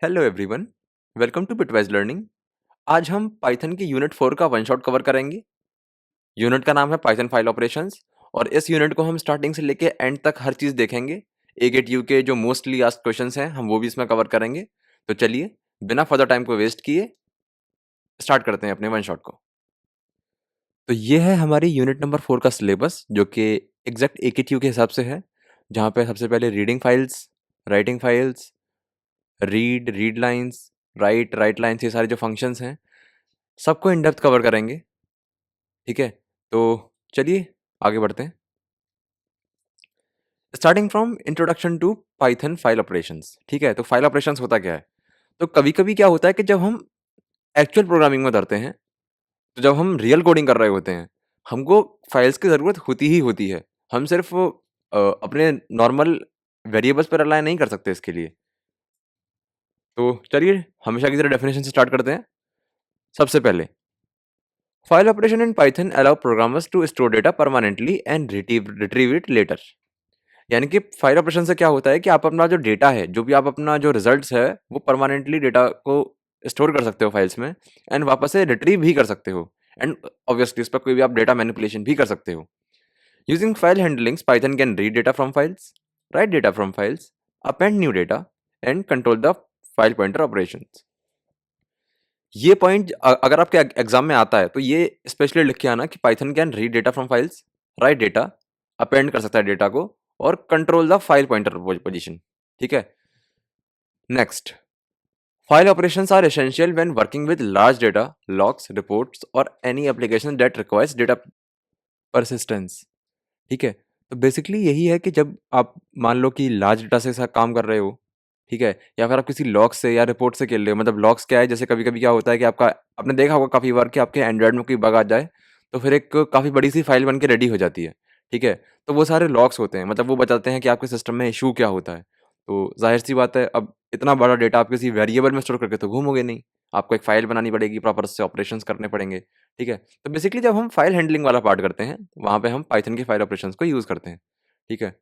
Hello everyone, welcome to Bitwise learning. आज हम Python की यूनिट 4 का वन शॉट कवर करेंगे। यूनिट का नाम है पाइथन फाइल ऑपरेशंस और इस यूनिट को हम स्टार्टिंग से लेके एंड तक हर चीज़ देखेंगे। एगेट के जो मोस्टली आस्क्ड क्वेश्चंस हैं हम वो भी इसमें कवर करेंगे। तो चलिए बिना फर्दर टाइम को वेस्ट किए स्टार्ट करते हैं अपने वन शॉट को। तो ये है हमारी यूनिट नंबर 4 का सिलेबस जो कि एग्जैक्ट एकेटीयू के हिसाब से है, जहाँ पे सबसे पहले reading files, writing files, read lines, right lines, ये सारे जो फंक्शंस हैं सबको इन डेप्थ कवर करेंगे। ठीक है, तो चलिए आगे बढ़ते हैं। Starting from introduction to Python file operations. ठीक है, तो फाइल ऑपरेशंस होता क्या है? तो कभी कभी क्या होता है कि जब हम एक्चुअल प्रोग्रामिंग में उतरते हैं, तो जब हम रियल कोडिंग कर रहे होते हैं, हमको फाइल्स की ज़रूरत होती ही होती है। हम सिर्फ अपने नॉर्मल वेरिएबल्स पर अप्लाई नहीं कर सकते इसके लिए। तो चलिए हमेशा की तरह डेफिनेशन से स्टार्ट करते हैं। सबसे पहले, file operation in Python allow programmers to store data permanently and retrieve it later. यानी कि फाइल ऑपरेशन से क्या होता है कि आप अपना जो डेटा है, जो भी आप अपना जो रिजल्ट्स है, वो परमानेंटली डेटा को स्टोर कर सकते हो फाइल्स में एंड वापस से रिट्रीव भी कर सकते हो। एंड ऑब्वियसली इस पर कोई भी आप डेटा मैनिपुलेशन भी कर सकते हो। Using file handlings Python can read data from files, write data from files, append new data and control the file pointer operations. ये पॉइंट अगर आपके एग्जाम में आता है तो ये स्पेशली लिख के आना कि Python can read data from files, write data, append कर सकता है डेटा को और control the file pointer position. ठीक है, next, file operations are essential when working with large data, logs, reports और any application that requires data persistence. ठीक है, तो बेसिकली यही है कि जब आप मान लो कि लार्ज डेटा से साथ काम कर रहे हो, ठीक है, या फिर आप किसी लॉग से या रिपोर्ट से खेल रहे हो। मतलब लॉग्स क्या है, जैसे कभी कभी क्या होता है कि आपका, आपने देखा होगा काफ़ी बार कि आपके एंड्रॉयड में कोई बग आ जाए तो फिर एक काफ़ी बड़ी सी फाइल बन के रेडी हो जाती है। ठीक है, तो वो सारे लॉग्स होते हैं, मतलब वो बताते हैं कि आपके सिस्टम में इशू क्या होता है। तो जाहिर सी बात है, अब इतना बड़ा डेटा आप किसी वेरिएबल में स्टोर करके तो घूमोगे नहीं, आपको एक फाइल बनानी पड़ेगी, प्रॉपर से ऑपरेशंस करने पड़ेंगे। ठीक है, तो बेसिकली जब हम फाइल हैंडलिंग वाला पार्ट करते हैं, वहाँ पे हम पाइथन की फाइल ऑपरेशंस को यूज़ करते हैं। ठीक है,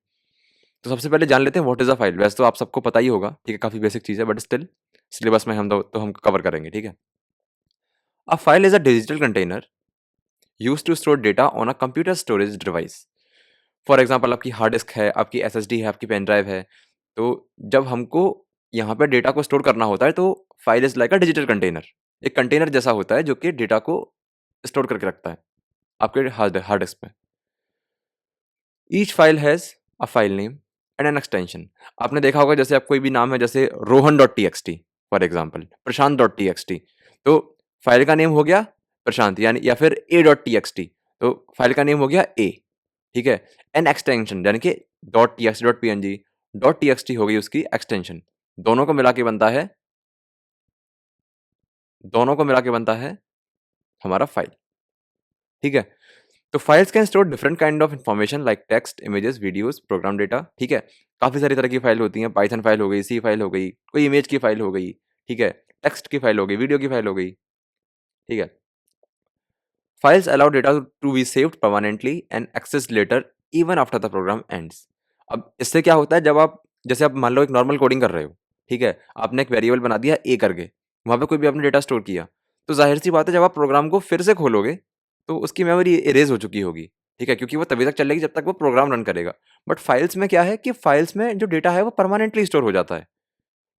तो सबसे पहले जान लेते हैं व्हाट इज़ अ फाइल। वैसे तो आप सबको पता ही होगा, ठीक है, काफ़ी बेसिक चीज़ है, बट स्टिल सिलेबस में हम कवर करेंगे। ठीक है, a file is a digital container used to store data on a computer storage device. For example आपकी हार्ड डिस्क है, आपकी एसएसडी है, आपकी पेन ड्राइव है। तो जब हमको यहाँ पे डेटा को स्टोर करना होता है तो file is like a digital container. एक कंटेनर जैसा होता है जो कि डेटा को स्टोर करके रखता है आपके हार्ड हार्ड डिस्क पे। Each file has a file name and an extension. आपने देखा होगा जैसे आप कोई भी नाम है, जैसे Rohan dot T X T, for example Prashant dot T X T. तो फाइल का नेम हो गया प्रशांत, यानी या फिर A dot T X T, तो फाइल का नेम हो गया ए। ठीक है, एन एक्सटेंशन यानी कि dot T X dot P N G, dot T X T हो गई उसकी एक्सटेंशन। दोनों को मिला के बनता है, दोनों को मिला के बनता है हमारा फाइल। ठीक है, तो files can store different kind of information like text, images, videos, program data. ठीक है, काफ़ी सारी तरह की फाइल होती हैं। पाइथन फाइल हो गई, सी फाइल हो गई, कोई इमेज की फाइल हो गई। ठीक है, टेक्स्ट की फाइल हो गई, वीडियो की फाइल हो गई। ठीक है, files allow data to be saved permanently and access later even after the program ends. अब इससे क्या होता है, जब आप, जैसे आप मान लो एक नॉर्मल कोडिंग कर रहे हो, ठीक है, आपने एक वेरिएबल बना दिया ए करके, वहाँ पे कोई भी आपने डेटा स्टोर किया, तो जाहिर सी बात है जब आप प्रोग्राम को फिर से खोलोगे तो उसकी मेमोरी इरेज हो चुकी होगी। ठीक है, क्योंकि वो तभी तक चलेगी जब तक वो प्रोग्राम रन करेगा। बट फाइल्स में क्या है कि फाइल्स में जो डेटा है वो परमानेंटली स्टोर हो जाता है।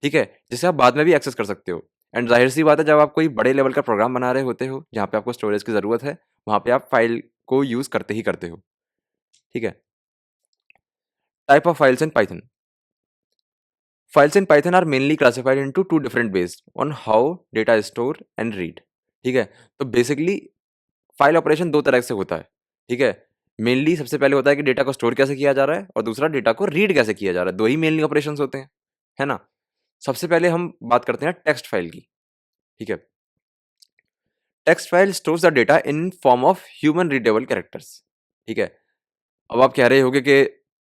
ठीक है, जिसे आप बाद में भी एक्सेस कर सकते हो। एंड ज़ाहिर सी बात है जब आप कोई बड़े लेवल का प्रोग्राम बना रहे होते हो, जहाँ पे आपको स्टोरेज की ज़रूरत है, वहाँ पे आप फाइल को यूज़ करते ही करते हो। ठीक है, type of files in Python. Files in Python are mainly classified into two different based on how data is store and read. ठीक है, तो बेसिकली फाइल ऑपरेशन दो तरह से होता है। ठीक है, मेनली सबसे पहले होता है कि डेटा को स्टोर कैसे किया जा रहा है और दूसरा डेटा को रीड कैसे किया जा रहा है। दो ही मेनली ऑपरेशंस होते हैं, है ना। सबसे पहले हम बात करते हैं टेक्स्ट फाइल की। ठीक है, text file stores the data in form of human readable characters. ठीक है, अब आप कह रहे होगे कि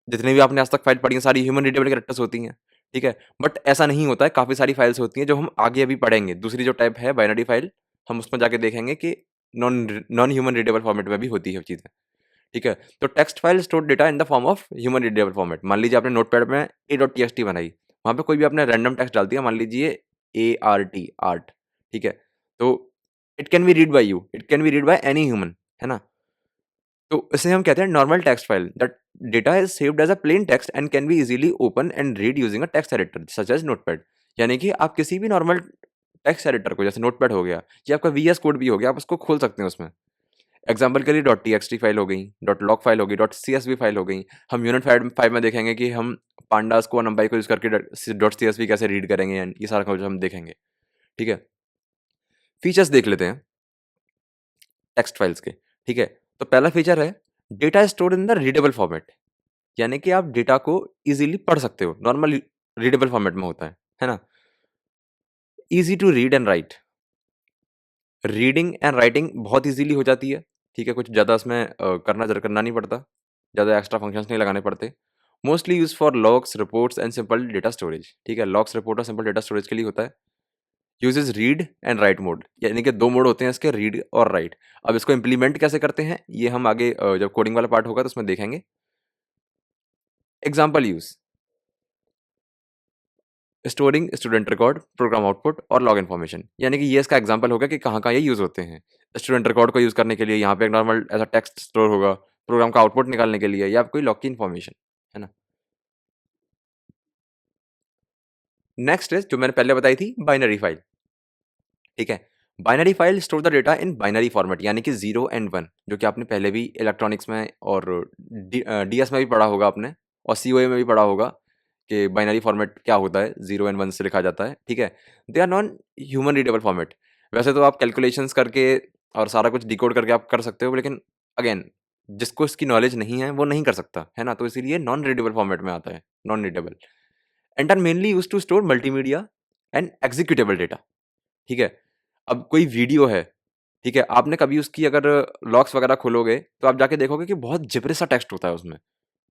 जितने भी आपने आज तक फाइल पढ़ी हैं सारी ह्यूमन रीडेबल कैरेक्टर्स होती हैं। ठीक है, बट ऐसा नहीं होता है, काफ़ी सारी फाइल्स होती हैं जो हम आगे अभी पढ़ेंगे। दूसरी जो टाइप है बाइनरी फाइल, हम उसमें जाके देखेंगे कि non non human readable format में भी होती है चीज़ें। ठीक है, तो text file store data in the form of human readable format. मान लीजिए आपने नोटपैड में ए डॉट टी एक्स टी बनाई, वहाँ पे कोई भी आपने रैंडम टेक्स्ट डाल दिया, मान लीजिए ART, आर्ट, ठीक है? तो it can be read by you, it can be read by any human, है ना? तो इसे हम कहते हैं normal text file that data is saved as a plain text and can be easily open and read using a text editor such as Notepad. यानी कि आप किसी भी नॉर्मल टेक्स्ट एडिटर को, जैसे नोटपैड हो गया या आपका वीएस कोड भी हो गया, आप उसको खोल सकते हैं उसमें। एग्जाम्पल के लिए डॉट टीएक्सटी फाइल हो गई, डॉट लॉग फाइल हो गई, डॉट सीएसवी फाइल हो गई। हम यूनिट फाइव फाइव में देखेंगे कि हम पांडास को नंबाई को यूज करके डॉट सीएसवी कैसे रीड करेंगे एंड ये सारा कुछ हम देखेंगे, ठीक है? फीचर्स देख लेते हैं टेक्स्ट फाइल्स के, ठीक है? तो पहला फीचर है data stored in the readable format, यानी कि आप डेटा को इजीली पढ़ सकते हो, नॉर्मल रीडेबल फॉर्मेट में होता है ना? Easy to read and write, reading and writing बहुत इजीली हो जाती है, ठीक है? कुछ ज़्यादा इसमें करना नहीं पड़ता, ज़्यादा एक्स्ट्रा फंक्शंस नहीं लगाने पड़ते। Mostly use for logs, reports and simple data storage, ठीक है? लॉग्स, रिपोर्ट और सिंपल डेटा स्टोरेज के लिए होता है। Uses read and right mode, यानी कि दो मोड होते हैं इसके, रीड और राइट। अब इसको इम्प्लीमेंट कैसे करते हैं ये हम आगे जब कोडिंग वाला पार्ट होगा तो उसमें देखेंगे। Example use, storing student record, program output और लॉग इन्फॉर्मेशन, यानी कि ये इसका एग्जांपल होगा कि कहाँ-कहाँ ये यूज़ होते हैं। स्टूडेंट रिकॉर्ड को यूज़ करने के लिए यहाँ पे एक नॉर्मल ऐसा टेक्स्ट स्टोर होगा, प्रोग्राम का आउटपुट निकालने के लिए या कोई लॉग की इन्फॉर्मेशन, है ना? नेक्स्ट इज़ जो मैंने पहले बताई थी बाइनरी फाइल, ठीक है? Binary file store the data in binary format, यानी कि 0 एंड 1, जो कि आपने पहले भी इलेक्ट्रॉनिक्स में और डीएस में भी पढ़ा होगा आपने और सीओए में भी पढ़ा होगा कि बाइनरी फॉर्मेट क्या होता है, 0 एंड 1 से लिखा जाता है, ठीक है? They are non human readable format. वैसे तो आप कैलकुलेशंस करके और सारा कुछ डिकोड करके आप कर सकते हो, लेकिन अगेन जिसको इसकी नॉलेज नहीं है वो नहीं कर सकता, है ना? तो इसीलिए नॉन रीडेबल फॉर्मेट में आता है, non readable and are mainly used to store multimedia and executable data, ठीक है? अब कोई वीडियो है, ठीक है? आपने कभी उसकी अगर लॉग्स वगैरह खोलोगे, तो आप जाके देखोगे कि बहुत जिब्रिश सा टेक्स्ट होता है उसमें।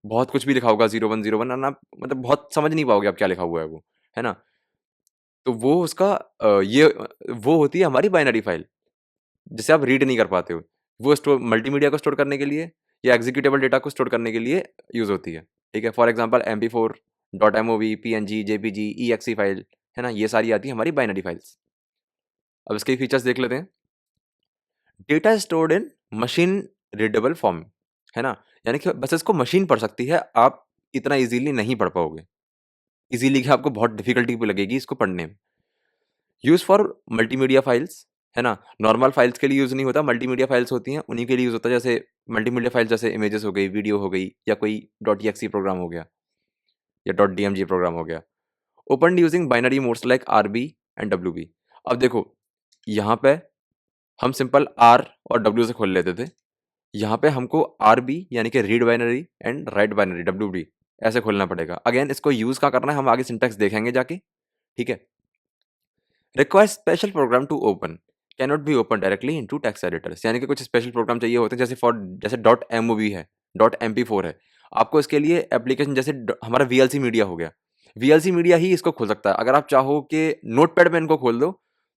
बहुत कुछ भी लिखा होगा 0101 और आप मतलब बहुत समझ नहीं पाओगे आप क्या लिखा हुआ है वो, है ना? तो वो उसका वो होती है हमारी बाइनरी फाइल, जिसे आप रीड नहीं कर पाते हो। वो स्टोर मल्टीमीडिया को स्टोर करने के लिए या एग्जीक्यूटेबल डेटा को स्टोर करने के लिए यूज़ होती है, ठीक है? For example MP4, .mov, PNG, JPG, EXE file, है ना? ये सारी आती है हमारी बाइनरी फाइल्स। अब इसके फीचर्स देख लेते हैं। Data stored in machine readable form, है ना? यानी कि बस इसको मशीन पढ़ सकती है, आप इतना ईज़िली नहीं पढ़ पाओगे। ईज़िली क्या, आपको बहुत डिफ़िकल्टी भी लगेगी इसको पढ़ने में। यूज़ फॉर मल्टीमीडिया फाइल्स, है ना? नॉर्मल फाइल्स के लिए यूज़ नहीं होता, मल्टीमीडिया फाइल्स होती हैं, उन्हीं के लिए यूज़ होता है। जैसे मल्टीमीडिया फाइल्स जैसे इमेजेस हो गई, वीडियो हो गई या कोई .exe प्रोग्राम हो गया या .dmg प्रोग्राम हो गया। Opened using binary modes like RB and WB. अब देखो, यहाँ पे हम सिंपल आर और डब्ल्यू से खोल लेते थे। यहाँ पे हमको आरबी यानी कि read binary and right binary WB ऐसे खोलना पड़ेगा। अगेन इसको यूज़ कहाँ करना है हम आगे सिंटैक्स देखेंगे जाके, ठीक है? Requires special program to open, can not be open directly into text editors, यानी कि कुछ स्पेशल प्रोग्राम चाहिए होते हैं, जैसे डॉट एमओवी है, डॉट MP4 है। आपको इसके लिए एप्लीकेशन जैसे हमारा वीएलसी मीडिया हो गया, वीएलसी मीडिया ही इसको खोल सकता है। अगर आप चाहो कि नोटपैड में इनको खोल दो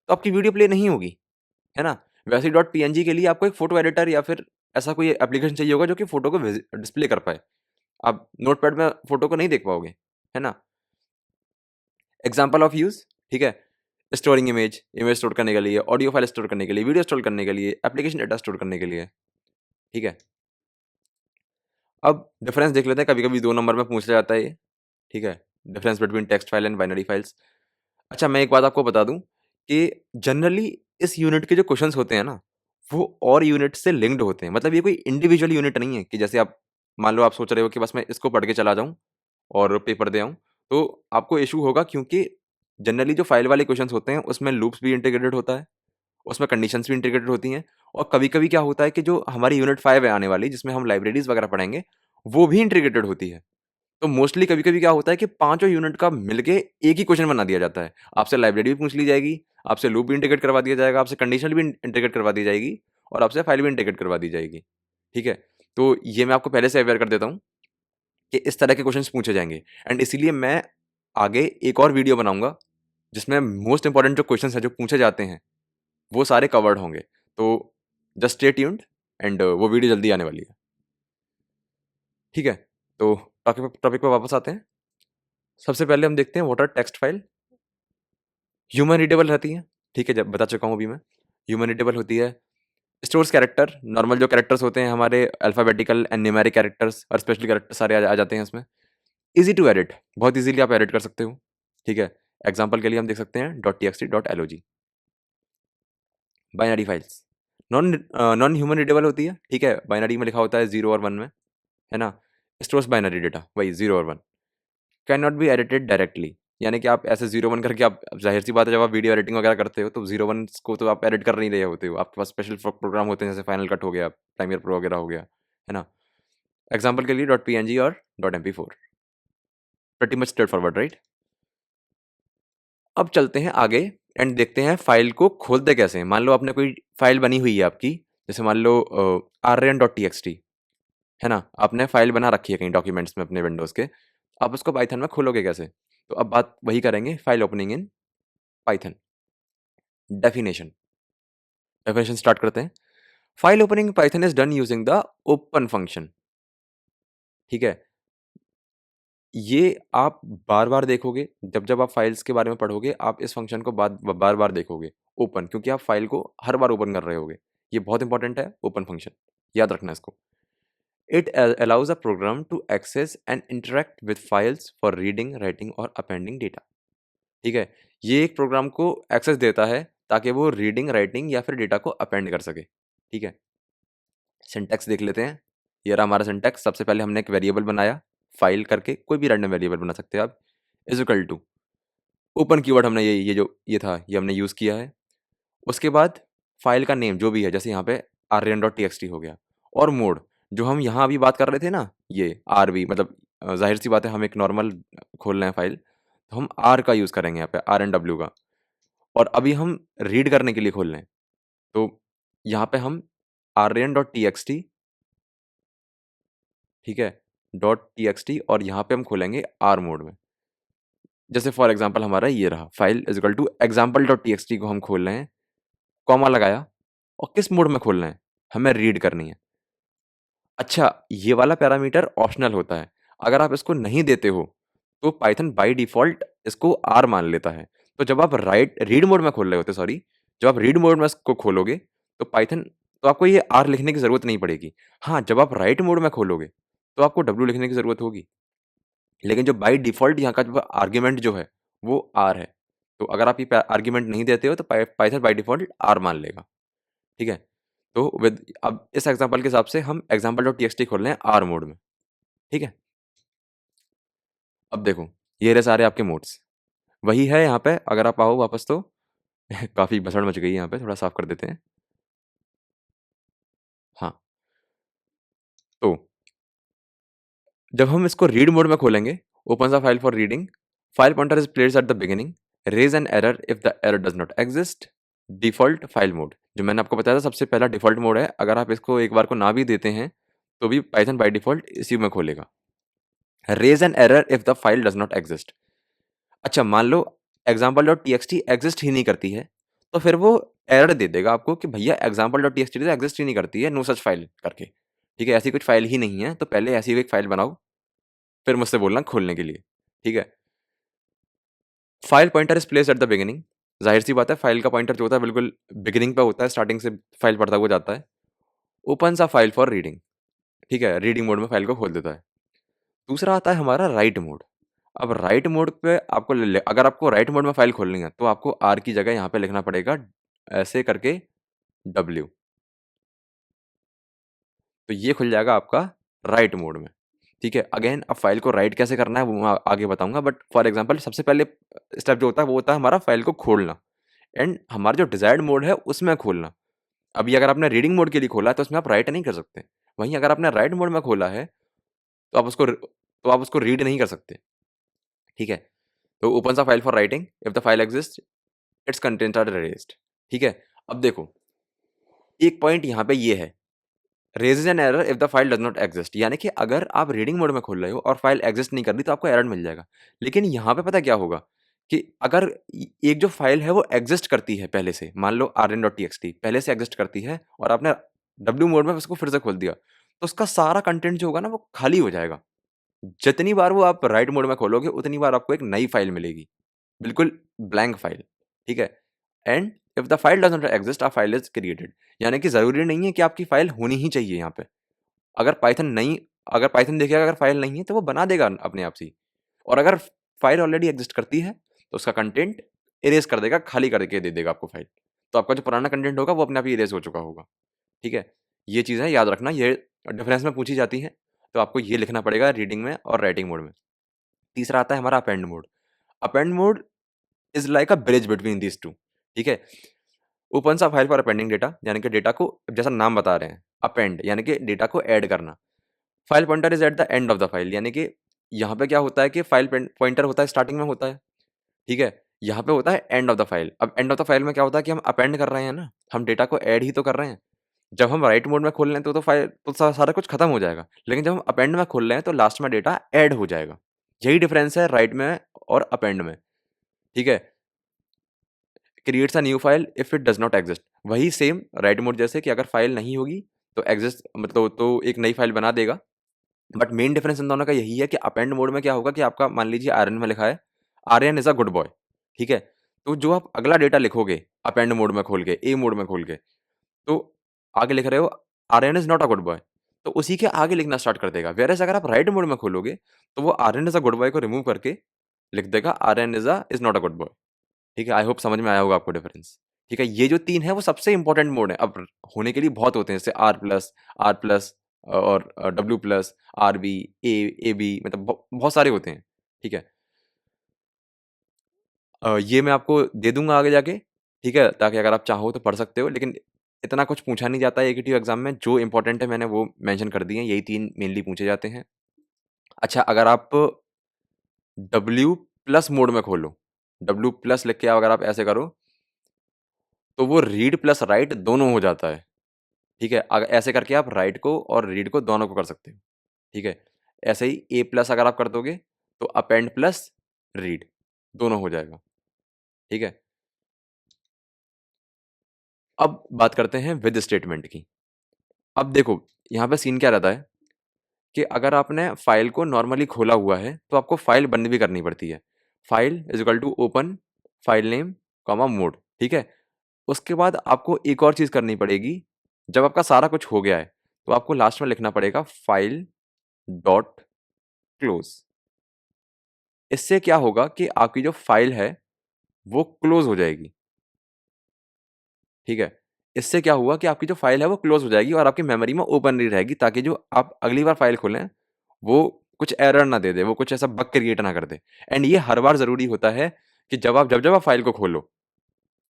तो आपकी वीडियो प्ले नहीं होगी, है ना? वैसे ही डॉट पीएनजी के लिए आपको एक फोटो एडिटर या फिर ऐसा कोई एप्लीकेशन चाहिए होगा जो कि फोटो को डिस्प्ले कर पाए। आप नोटपैड में फोटो को नहीं देख पाओगे, है ना? एग्जाम्पल ऑफ यूज, ठीक है? स्टोरिंग इमेज, इमेज स्टोर करने के लिए, ऑडियो फाइल स्टोर करने के लिए, वीडियो स्टोर करने के लिए, एप्लीकेशन डेटा स्टोर करने के लिए, ठीक है? अब डिफरेंस देख लेते हैं, कभी-कभी 2 नंबर में पूछ लिया जाता है ये, ठीक है? Difference between text file and binary files. अच्छा, मैं एक बात आपको बता दूँ कि जनरली इस यूनिट के जो क्वेश्चंस होते हैं ना, वो और यूनिट से लिंक्ड होते हैं। मतलब ये कोई इंडिविजुअल यूनिट नहीं है कि जैसे आप मान लो आप सोच रहे हो कि बस मैं इसको पढ़ के चला जाऊँ और पेपर दे आऊँ, तो आपको इश्यू होगा क्योंकि जनरली जो फाइल वाले क्वेश्चंस होते हैं, उसमें लूप्स भी इंटीग्रेटेड होता है। उसमें कंडीशंस भी इंटीग्रेटेड होती हैं और कभी-कभी क्या होता है कि जो हमारी यूनिट 5 है आने वाली जिसमें हम लाइब्रेरीज़ वगैरह पढ़ेंगे, वो भी इंटीग्रेटेड होती है। तो मोस्टली कभी-कभी क्या होता है कि पाँचों यूनिट का मिलके एक ही क्वेश्चन बना दिया जाता है। आपसे लाइब्रेरी भी पूछ ली जाएगी, आपसे लूप भी इंटीग्रेट करवा दिया जाएगा, आपसे कंडीशनल भी इंटीग्रेट करवा दी जाएगी और आपसे फाइल भी इंटीग्रेट करवा दी जाएगी। ठीक है? तो ये मैं आपको पहले से अवेयर कर देता हूँ कि इस तरह के क्वेश्चंस पूछे जाएँगे एंड इसीलिए मैं आगे एक और वीडियो बनाऊँगा जिसमें मोस्ट इम्पोर्टेंट जो क्वेश्चंस हैं जो पूछे जाते हैं वो सारे कवर्ड होंगे। तो जस्ट स्टे ट्यून्ड एंड वो वीडियो जल्दी आने वाली है। ठीक है? तो टॉपिक पे वापस आते हैं। सबसे पहले हम देखते हैं what are text file. Human readable रहती है, ठीक है, जब बता चुका हूँ अभी मैं। ह्यूमन रीडेबल होती है। स्टोर्स कैरेक्टर, नॉर्मल जो कैरेक्टर्स होते हैं हमारे अल्फ़ाबेटिकल एंड न्यूमेरिक कैरेक्टर्स और स्पेशल कैरेक्टर्स सारे आ जाते हैं इसमें। ईज़ी टू एडिट, बहुत ईज़िली आप एडिट कर सकते हो, ठीक है। एग्ज़ाम्पल के लिए हम देख सकते हैं .txt, .log। Binary files, non human readable होती है, ठीक है। बाइनरी में लिखा होता है 0 और 1 में, है ना। स्टोर्स बाइनरी डेटा, वही 0 और 1। Can not B edited directly, यानी कि आप ऐसे 0 1 करके आप, ज़ाहिर-सी बात है जब आप वीडियो एडिटिंग वगैरह करते हो तो 0 1 को तो आप एडिट कर नहीं रहे होते हो। आपके पास स्पेशल प्रोग्राम होते हैं जैसे फाइनल कट हो गया, प्रीमियर प्रो वगैरह हो गया, है ना। एग्ज़ाम्पल के लिए .png और .mp4, pretty much straight forward, right. अब चलते हैं आगे एंड देखते हैं फाइल को खोलते कैसे हैं। मान लो आपने कोई फाइल बनी हुई है आपकी, जैसे मान लो arrayn.txt, है ना। आपने फाइल बना रखी है कहीं डॉक्यूमेंट्स में अपने विंडोज़ के, आप उसको पाइथन में खोलोगे कैसे? तो अब बात वही करेंगे, file opening in Python. Definition, definition start करते हैं। File opening Python is done using the open function, ठीक है। ये आप बार-बार देखोगे, जब-जब आप फाइल्स के बारे में पढ़ोगे, आप इस फंक्शन को बार-बार देखोगे, ओपन, क्योंकि आप फाइल को हर बार ओपन कर रहे होगे। ये बहुत इंपॉर्टेंट है, ओपन फंक्शन, याद रखना इसको। It allows a program to access and interact with files for reading, writing और अपेंडिंग डेटा, ठीक है। ये एक प्रोग्राम को एक्सेस देता है ताकि वो रीडिंग, राइटिंग या फिर डेटा को अपेंड कर सके, ठीक है। सिंटैक्स देख लेते हैं। ये रहा हमारा सिंटैक्स। सबसे पहले हमने एक वेरिएबल बनाया, फाइल करके, कोई भी रैंडम वेरिएबल बना सकते हैं आप, is equal to open keyword, हमने ये जो ये था, ये हमने यूज़ किया है। उसके बाद फाइल का नेम जो भी है, जैसे यहाँ पे arrayn.txt हो गया, और मोड, जो हम यहाँ अभी बात कर रहे थे ना, ये आरबी, मतलब ज़ाहिर-सी बात है हम एक नॉर्मल खोल रहे हैं फाइल, तो हम आर का यूज़ करेंगे यहाँ पे, आरएनडब्ल्यू का। और अभी हम रीड करने के लिए खोल रहे हैं, तो यहाँ पे हम arrayn.txt, ठीक है, .txt, और यहाँ पे हम खोलेंगे आर मोड में। जैसे फॉर एग्ज़ाम्पल हमारा ये रहा, file is equal to example.txt को हम खोल रहे हैं, कॉमा लगाया, और किस मोड में खोलना है? हमें रीड करनी है। अच्छा, ये वाला पैरामीटर ऑप्शनल होता है। अगर आप इसको नहीं देते हो, तो पाइथन बाय डिफ़ॉल्ट इसको आर मान लेता है। तो जब आप रीड मोड में खोल रहे होते, सॉरी, जब आप रीड मोड में इसको खोलोगे, तो पाइथन, तो आपको ये आर लिखने की ज़रूरत नहीं पड़ेगी। हाँ, जब आप राइट मोड में खोलोगे, तो आपको डब्ल्यू लिखने की ज़रूरत होगी। लेकिन जो बाय डिफ़ॉल्ट यहाँ का जो आर्ग्यूमेंट जो है, वो आर है। तो अगर आप ये आर्ग्यूमेंट नहीं देते हो, तो पाइथन बाय डिफ़ॉल्ट आर मान लेगा, ठीक है? तो अब इस एग्ज़ाम्पल के हिसाब से हम example.txt खोल रहे हैं आर मोड में, ठीक है? अब देखो, ये रहे सारे आपके मोड्स। वही है यहाँ पे, अगर आप आओ वापस तो काफ़ी भसड़ मच गई है यहाँ पे, थोड़ा साफ कर देते हैं। हाँ, तो जब हम इसको रीड मोड में खोलेंगे, opens a file for reading, file pointer is placed at the beginning, raise an error if the error does not exist, default file mode. जो मैंने आपको बताया था सबसे पहला डिफ़ॉल्ट मोड है, अगर आप इसको एक बार को ना भी देते हैं, तो भी पाइथन बाय डिफ़ॉल्ट इसी में खोलेगा। Raise an error if the file does not exist. अच्छा, मान लो example.txt एग्ज़िस्ट ही नहीं करती है, तो फिर वो एरर दे देगा आपको कि भैया example.txt तो एग्ज़िस्ट ही नहीं करती है, नो सच फाइल करके। ठीक है, ऐसी कुछ फाइल ही नहीं है, तो पहले ऐसी एक फाइल बनाओ, फिर मुझसे बोलना खोलने के लिए, ठीक है? File pointer is placed at the beginning, ज़ाहिर-सी बात है, फाइल का पॉइंटर जो होता है बिल्कुल बिगिनिंग पे होता है, स्टार्टिंग से फाइल पढ़ता हुआ जाता है। Opens a file for reading, ठीक है, रीडिंग मोड में फाइल को खोल देता है। दूसरा आता है हमारा राइट मोड। अब राइट मोड पे आपको अगर आपको राइट मोड में फाइल खोलनी है, तो आपको आर की जगह यहाँ पे लिखना पड़ेगा ऐसे करके डब्ल्यू, तो ये खुल जाएगा आपका राइट मोड में, ठीक है। अगेन अब फाइल को राइट कैसे करना है वो मैं आगे बताऊंगा, बट फॉर एग्जांपल सबसे पहले स्टेप जो होता है वो होता है हमारा फाइल को खोलना, एंड हमारा जो डिजायर्ड मोड है उसमें खोलना। अभी अगर आपने रीडिंग मोड के लिए खोला है तो उसमें आप राइट नहीं कर सकते, वहीं अगर आपने राइट मोड में खोला है तो आप उसको रीड नहीं कर सकते, ठीक है। तो ओपन सा file for writing, if the file exist its contents are erased, ठीक है। अब देखो, एक पॉइंट यहाँ पे ये है, raises N error if the file does not exist, यानी कि अगर आप रीडिंग मोड में खोल रहे हो और फाइल एक्सिस्ट नहीं कर रही तो आपको एरर मिल जाएगा। लेकिन यहाँ पे पता क्या होगा कि अगर एक जो फाइल है वो एक्सिस्ट करती है पहले से, मान लो arrayn.txt पहले से एक्सिस्ट करती है और आपने डब्ल्यू मोड में उसको फिर से खोल दिया, तो उसका सारा कंटेंट जो होगा ना वो खाली हो जाएगा। जितनी बार वो आप राइट मोड में खोलोगे उतनी बार आपको एक नई फाइल मिलेगी, बिल्कुल ब्लैंक फाइल, ठीक है। And if the file does not exist a file is created, यानी कि जरूरी नहीं है कि आपकी फाइल होनी ही चाहिए यहाँ पे। अगर पाइथन नहीं, अगर पाइथन देखेगा अगर फाइल नहीं है तो वो बना देगा अपने आप से ही। और अगर फाइल ऑलरेडी एग्जिस्ट करती है तो उसका कंटेंट इरेज कर देगा, खाली करके दे देगा आपको फाइल। तो आपका जो पुराना कंटेंट होगा वो अपने आप ही इरेज हो चुका होगा। ठीक है, ये चीज़ें याद रखना, ये डिफरेंस में पूछी जाती हैं। तो आपको ये लिखना पड़ेगा रीडिंग में और राइटिंग मोड में। तीसरा आता है हमारा append mode. Append mode is like a bridge between these two. ठीक है, ओपन सा फाइल फॉर अपेंडिंग डेटा, यानी कि डेटा को, जैसा नाम बता रहे हैं, अपेंड यानी कि डेटा को ऐड करना। File pointer is at the end of the file, यानी कि यहाँ पे क्या होता है कि फाइल पॉइंटर होता है स्टार्टिंग में होता है। ठीक है, यहाँ पे होता है एंड ऑफ द फाइल। अब एंड ऑफ द फाइल में क्या होता है कि हम अपेंड कर रहे हैं ना, हम डेटा को ऐड ही तो कर रहे हैं। जब हम राइट मोड में खोल रहे हैं तो फाइल तो सारा कुछ खत्म हो जाएगा, लेकिन जब हम अपेंड में खोल रहे हैं तो लास्ट में डेटा ऐड हो जाएगा। यही डिफरेंस है राइट में और अपेंड में। ठीक है, creates a new file if it does not exist, वही सेम राइट मोड जैसे कि अगर फाइल नहीं होगी तो एग्जिस्ट मतलब तो एक नई फाइल बना देगा। बट मेन डिफरेंस इन दोनों का यही है कि अपेंड मोड में क्या होगा कि आपका मान लीजिए आर्यन में लिखा है Aryan is a good boy. ठीक है, तो जो आप अगला डेटा लिखोगे अपेंड मोड में खोल के, ए मोड में खोल के, तो आगे लिख रहे हो Aryan is not a good boy, तो उसी के आगे लिखना स्टार्ट कर देगा। वेरएस अगर आप राइट मोड में खोलोगे तो वो Aryan is a good boy को रिमूव करके लिख देगा Aryan is not a good boy. ठीक है, आई होप समझ में आया होगा आपको डिफरेंस। ठीक है, ये जो 3 है वो सबसे इंपॉर्टेंट मोड है। अब होने के लिए बहुत होते हैं, जैसे आर प्लस और डब्ल्यू+, आरबी, एबी, मतलब बहुत सारे होते हैं। ठीक है, ये मैं आपको दे दूँगा आगे जाके, ठीक है? ताकि अगर आप चाहो तो पढ़ सकते हो, लेकिन इतना कुछ पूछा नहीं जाता है एकेटीव एग्ज़ाम में, जो इम्पोर्टेंट है मैंने वो मेंशन कर दिए हैं, यही 3 मेनली पूछे जाते हैं। अच्छा, अगर आप डब्ल्यू+ मोड में खोलो, डब्ल्यू+ लिख के अगर आप ऐसे करो, तो वो रीड प्लस राइट दोनों हो जाता है। ठीक है, ऐसे करके आप राइट को और रीड को दोनों को कर सकते हो। ठीक है, ऐसे ही ए+ अगर आप कर दोगे, तो अपेंड प्लस रीड दोनों हो जाएगा। ठीक है, अब बात करते हैं विद स्टेटमेंट की। अब देखो, यहाँ पे सीन क्या रहता है कि अगर आपने फ़ाइल को नॉर्मली खोला हुआ है, तो आपको फ़ाइल बंद भी करनी पड़ती है। File is equal to open file name, comma mode, ठीक है? उसके बाद आपको एक और चीज़ करनी पड़ेगी, जब आपका सारा कुछ हो गया है, तो आपको लास्ट में लिखना पड़ेगा फ़ाइल डॉट क्लोज़। इससे क्या होगा कि आपकी जो फ़ाइल है, वो क्लोज़ हो जाएगी। ठीक है? इससे क्या हुआ कि आपकी जो फ़ाइल है वो क्लोज़ हो जाएगी और आपकी मेमोरी में ओपन नहीं रहेगी, ताकि जो आप अगली बार फ़ाइल खोलें, वो कुछ एरर ना दे दे, वो कुछ ऐसा बग क्रिएट ना कर दे। एंड ये हर बार ज़रूरी होता है कि जब आप फ़ाइल को खोलो,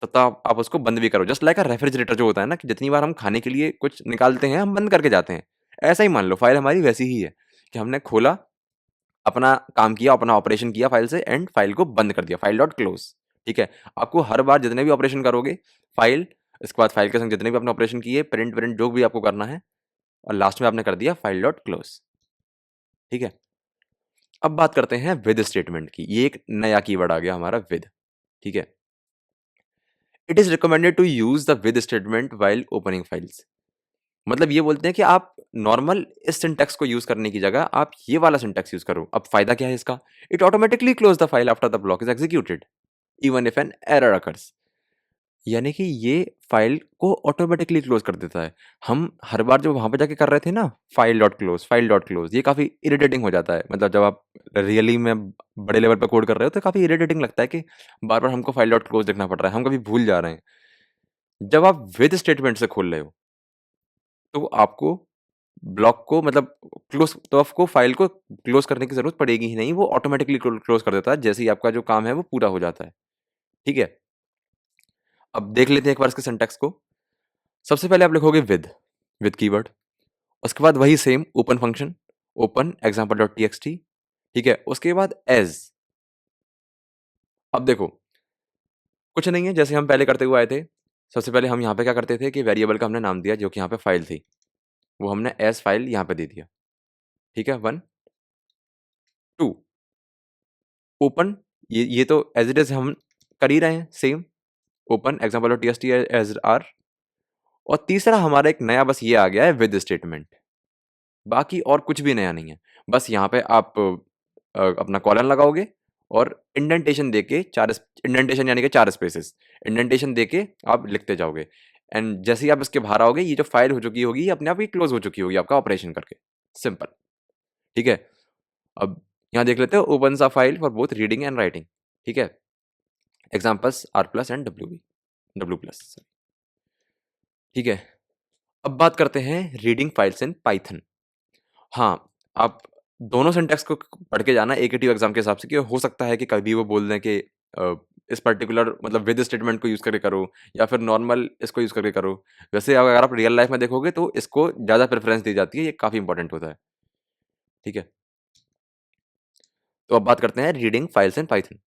तब आप उसको बंद भी करो। जस्ट लाइक अ रेफ्रिजरेटर जो होता है ना, कि जितनी बार हम खाने के लिए कुछ निकालते हैं, हम बंद करके जाते हैं। ऐसा ही मान लो फ़ाइल हमारी वैसी ही है, कि हमने खोला, अपना काम किया, अपना ऑपरेशन किया फ़ाइल से एंड फ़ाइल को बंद कर दिया, फ़ाइल डॉट क्लोज़। ठीक है? आपको हर बार जितने भी ऑपरेशन करोगे, फ़ाइल, इसके बाद फ़ाइल के संग जितने भी आपने ऑपरेशन किए, प्रिंट-विंट जो भी आपको करना है, और लास्ट में आपने कर दिया फ़ाइल डॉट क्लोज़। ठीक है? अब बात करते हैं विद स्टेटमेंट की। ये एक नया कीवर्ड आ गया हमारा विद। ठीक है? It is recommended to use the with statement while opening files. मतलब ये बोलते हैं कि आप नॉर्मल इस सिंटैक्स को यूज़ करने की जगह आप ये वाला सिंटैक्स यूज़ करो। अब फ़ायदा क्या है इसका? It automatically close the file after the block is executed, even if an error occurs. यानी कि ये फ़ाइल को ऑटोमैटिकली क्लोज़ कर देता है। हम हर बार जो वहाँ पे जाके कर रहे थे ना, फाइल डॉट क्लोज़, ये काफ़ी इरिटेटिंग हो जाता है। मतलब जब आप रियली में बड़े लेवल पे कोड कर रहे हो, तो काफ़ी इरिटेटिंग लगता है कि बार-बार हमको फाइल डॉट क्लोज़ लिखना पड़ रहा है, हम कभी भूल जा रहे हैं। जब आप विद स्टेटमेंट से खोल रहे हो, तो आपको ब्लॉक को मतलब तो आपको फ़ाइल को क्लोज़ करने की ज़रूरत पड़ेगी ही नहीं, वो ऑटोमैटिकली क्लोज़ कर देता है, जैसे ही आपका जो काम है वो पूरा हो जाता है। ठीक है? अब देख लेते हैं एक बार इसके सिंटैक्स को। सबसे पहले आप लिखोगे विद कीवर्ड, उसके बाद वही same open function, open example.txt, ठीक है? उसके बाद एज़। अब देखो, कुछ नहीं है, जैसे हम पहले करते हुए आए थे। सबसे पहले हम यहाँ पे क्या करते थे कि वेरिएबल का हमने नाम दिया, जो कि यहाँ पे फ़ाइल थी, वो हमने एज़ फ़ाइल यहाँ पे दे दिया। ठीक है? 1, 2 ओपन, ये तो एज़ इट इज़ हम कर ही रहे हैं same, open example.txt as are. और तीसरा हमारा एक नया बस ये आ गया है विद स्टेटमेंट। बाकी और कुछ भी नया नहीं है। बस यहाँ पे आप अपना कॉलन लगाओगे और इंडेंटेशन देके 4 इंडेंटेशन यानी कि 4 स्पेसेस, इंडेंटेशन देके आप लिखते जाओगे एंड जैसे ही आप इसके बाहर आओगे ये जो फाइल हो चुकी होगी ये अपने आप ही क्लोज हो चुकी होगी आपका ऑपरेशन करके। सिंपल। ठीक है। अब यहाँ देख लेते हो open a file for both reading and writing. ठीक है। Examples R plus and W plus. ठीक है। अब बात करते हैं रीडिंग फाइल्स इन पाइथन। हाँ, आप दोनों सिंटैक्स को पढ़ के जाना एकेटीव एग्जाम के हिसाब से, कि हो सकता है कि कभी वो बोल दें कि इस पर्टिकुलर मतलब विद स्टेटमेंट को यूज़ करके करो या फिर नॉर्मल इसको यूज़ करके करो। वैसे अगर आप रियल लाइफ में देखोगे तो इसको ज़्यादा प्रेफ़रेंस दी जाती है, ये काफ़ी इंपॉर्टेंट होता है। ठीक है? तो अब बात करते हैं reading files in Python.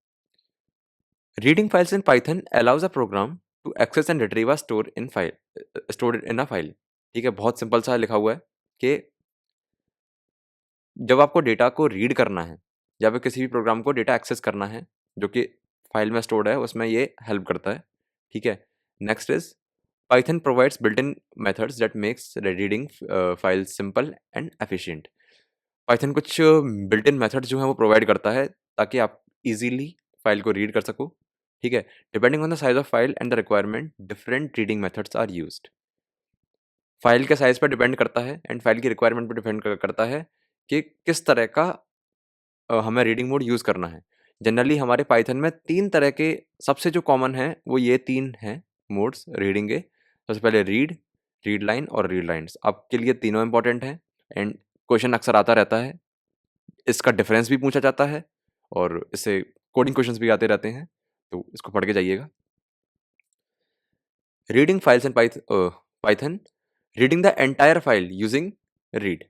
Reading files in Python allows a program to access and retrieve a stored in a file. ठीक है? बहुत सिंपल सा लिखा हुआ है कि जब आपको डेटा को रीड करना है या फिर किसी भी प्रोग्राम को डेटा एक्सेस करना है जो कि फाइल में स्टोर्ड है, उसमें ये हेल्प करता है। ठीक है। Next is Python provides built in methods that makes reading file simple and efficient. Python कुछ बिल्ट इन मेथड्स जो है वो प्रोवाइड करता है ताकि आप इजीली फाइल को रीड कर सको। ठीक है। Depending on the size of file and the requirement different reading methods are used. File के साइज पर डिपेंड करता है एंड फाइल की रिक्वायरमेंट पर डिपेंड करता है कि किस तरह का हमें रीडिंग मोड यूज़ करना है। जनरली हमारे पाइथन में 3 तरह के सबसे जो कॉमन हैं, वो ये 3 हैं मोड्स रीडिंग के। सबसे पहले रीड, रीड लाइन और रीड लाइन्स। आपके लिए तीनों इम्पोर्टेंट हैं एंड क्वेश्चन अक्सर आता रहता है। इसका डिफरेंस भी पूछा जाता है और इससे कोडिंग क्वेश्चंस भी आते रहते हैं, तो इसको पढ़ के जाइएगा। Reading files in Python, reading the entire file using read.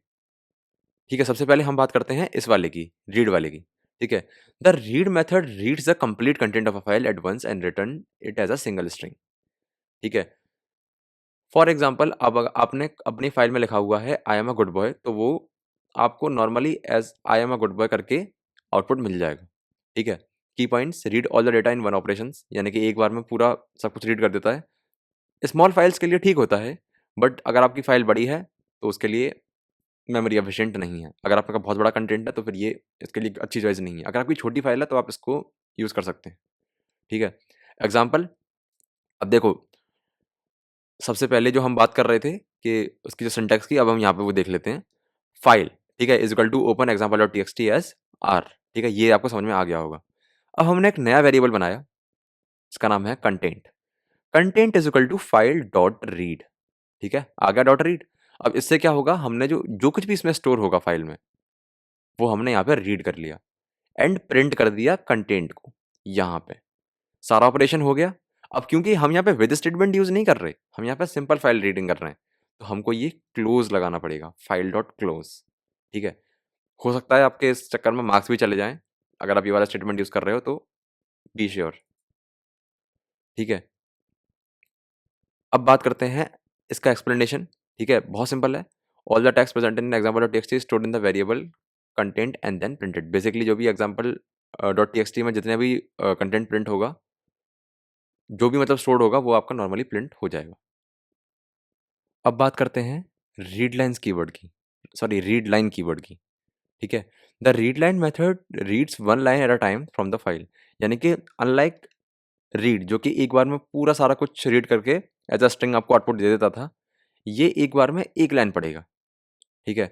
ठीक है, सबसे पहले हम बात करते हैं इस वाले की, रीड वाले की। ठीक है। The read method reads the complete content of a file at once and return it as a single string. ठीक है। फॉर एग्जाम्पल, अब आपने अपनी फाइल में लिखा हुआ है I am a good boy, तो वो आपको normally as I am a good boy करके आउटपुट मिल जाएगा। ठीक है। Key points, read all the data in one operation, यानी कि एक बार में पूरा सब कुछ रीड कर देता है। स्मॉल फाइल्स के लिए ठीक होता है, बट अगर आपकी फाइल बड़ी है तो उसके लिए मेमोरी एफिशिएंट नहीं है। अगर आपका बहुत बड़ा कंटेंट है तो फिर ये इसके लिए अच्छी चॉइस नहीं है। अगर आपकी छोटी फाइल है तो आप इसको यूज़ कर सकते हैं। ठीक है। एग्ज़ाम्पल, अब देखो, सबसे पहले जो हम बात कर रहे थे कि उसकी जो सिंटैक्स की, अब हम यहाँ पे वो देख लेते हैं। फाइल, ठीक है, is equal to open example dot TXT as R. ठीक है, ये आपको समझ में आ गया होगा। अब हमने एक नया वेरिएबल बनाया, इसका नाम है content. Content is equal to file dot read. ठीक है, आ गया डॉट रीड। अब इससे क्या होगा, हमने जो जो कुछ भी इसमें स्टोर होगा फाइल में, वो हमने यहाँ पे रीड कर लिया एंड प्रिंट कर दिया कंटेंट को यहाँ पे। सारा ऑपरेशन हो गया। अब क्योंकि हम यहाँ पे विद स्टेटमेंट यूज नहीं कर रहे, हम यहाँ पे सिंपल फाइल रीडिंग कर रहे हैं, तो हमको ये क्लोज लगाना पड़ेगा, फाइल डॉट क्लोज। ठीक है। हो सकता है आपके इस चक्कर में मार्क्स भी चले जाएं अगर आप ये वाला स्टेटमेंट यूज कर रहे हो, तो बी श्योर। ठीक है। अब बात करते हैं इसका एक्सप्लेनेशन। ठीक है, बहुत सिंपल है। All the text present in example dot T stored in the variable content and then printed. Basically जो भी एग्जाम्पल डॉट टी में जितने भी कंटेंट प्रिंट होगा, जो भी मतलब स्टोर्ड होगा, वो आपका नॉर्मली प्रिंट हो जाएगा। अब बात करते हैं रीड लाइन्स कीवर्ड की, सॉरी रीड लाइन कीवर्ड की। ठीक है। The read line method reads one line at a time from the file, यानी कि अनलाइक रीड जो कि एक बार में पूरा सारा कुछ रीड करके एज अ स्ट्रिंग आपको आउटपुट दे देता था, ये एक बार में एक लाइन पढ़ेगा। ठीक है।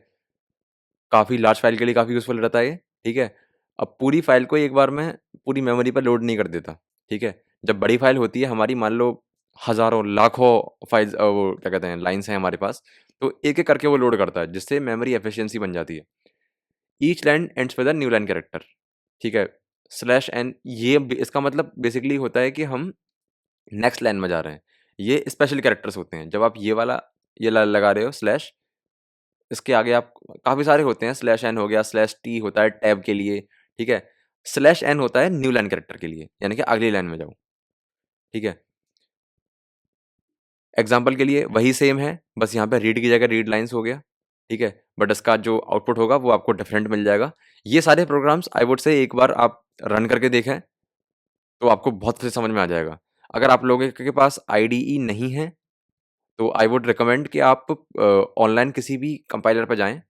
काफ़ी लार्ज फाइल के लिए काफ़ी यूज़फुल रहता है ये। ठीक है। अब पूरी फाइल को एक बार में पूरी मेमोरी पर लोड नहीं कर देता। ठीक है। जब बड़ी फाइल होती है हमारी, मान लो हज़ारों, लाखों फाइल्स, वो क्या कहते हैं, लाइन्स हैं हमारे पास, तो एक-एक करके वो लोड करता है, जिससे मेमोरी एफिशिएंसी बन जाती है। Each line ends with a new line character. ठीक है। स्लैश एन, ये इसका मतलब बेसिकली होता है कि हम नेक्स्ट लाइन में जा रहे हैं। ये स्पेशल कैरेक्टर्स होते हैं। जब आप ये वाला ये लगा रहे हो स्लैश, इसके आगे आप काफ़ी सारे होते हैं, स्लैश एन हो गया, स्लैश टी होता है टैब के लिए। ठीक है। स्लैश एन होता है न्यू लाइन कैरेक्टर के लिए, यानी कि अगली लाइन में जाओ। ठीक है। एग्जाम्पल के लिए वही सेम है, बस यहाँ पे रीड की जगह रीड लाइन्स हो गया। ठीक है। बट इसका जो आउटपुट होगा वो आपको डिफरेंट मिल जाएगा। ये सारे प्रोग्राम्स आई वुड से एक बार आप रन करके देखें तो आपको बहुत अच्छे समझ में आ जाएगा। अगर आप लोगों के पास आईडीई नहीं है तो आई वुड रिकमेंड कि आप ऑनलाइन किसी भी कंपाइलर पे जाएँ,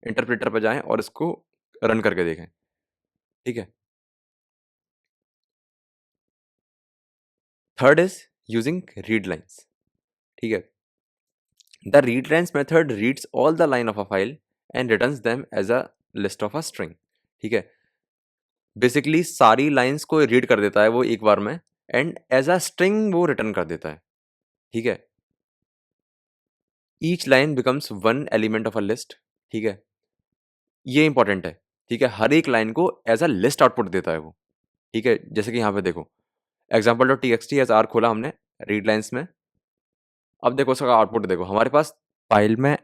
इंटरप्रेटर पे जाएँ और इसको रन करके देखें। ठीक है। Third is using read lines, ठीक है। The read lines method reads all the line of a file and returns them as a list of a string, ठीक है। बेसिकली सारी लाइन्स को रीड कर देता है वो एक बार में, एंड एज अ स्ट्रिंग वो रिटर्न कर देता है, ठीक है। Each line becomes one element of a list, ठीक है। ये इंपॉर्टेंट है, ठीक है। हर एक लाइन को एज अ लिस्ट आउटपुट देता है वो, ठीक है। जैसे कि यहाँ पे देखो example dot T X T as R खोला हमने रीड लाइन्स में। अब देखो उसका आउटपुट देखो, हमारे पास फाइल में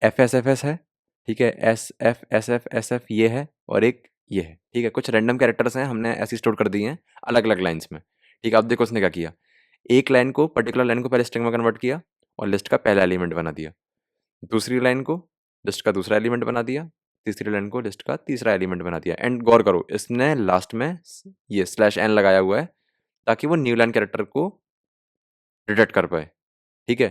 एफ एस है, ठीक है। एस एफ ये है और एक ये है, ठीक है। कुछ रैंडम कैरेक्टर्स हैं हमने ऐसे स्टोर कर दिए हैं अलग अलग लाइन्स में, ठीक है। अब देखो उसने क्या किया, एक लाइन को पर्टिकुलर लाइन को पहले स्ट्रिंग में कन्वर्ट किया और लिस्ट का पहला एलिमेंट बना दिया, दूसरी लाइन को लिस्ट का दूसरा एलिमेंट बना दिया, तीसरी लाइन को लिस्ट का तीसरा एलिमेंट बना दिया। एंड गौर करो इसने लास्ट में ये स्लैश एन लगाया हुआ है ताकि वो न्यू लाइन कैरेक्टर को डिटेक्ट कर पाए, ठीक है।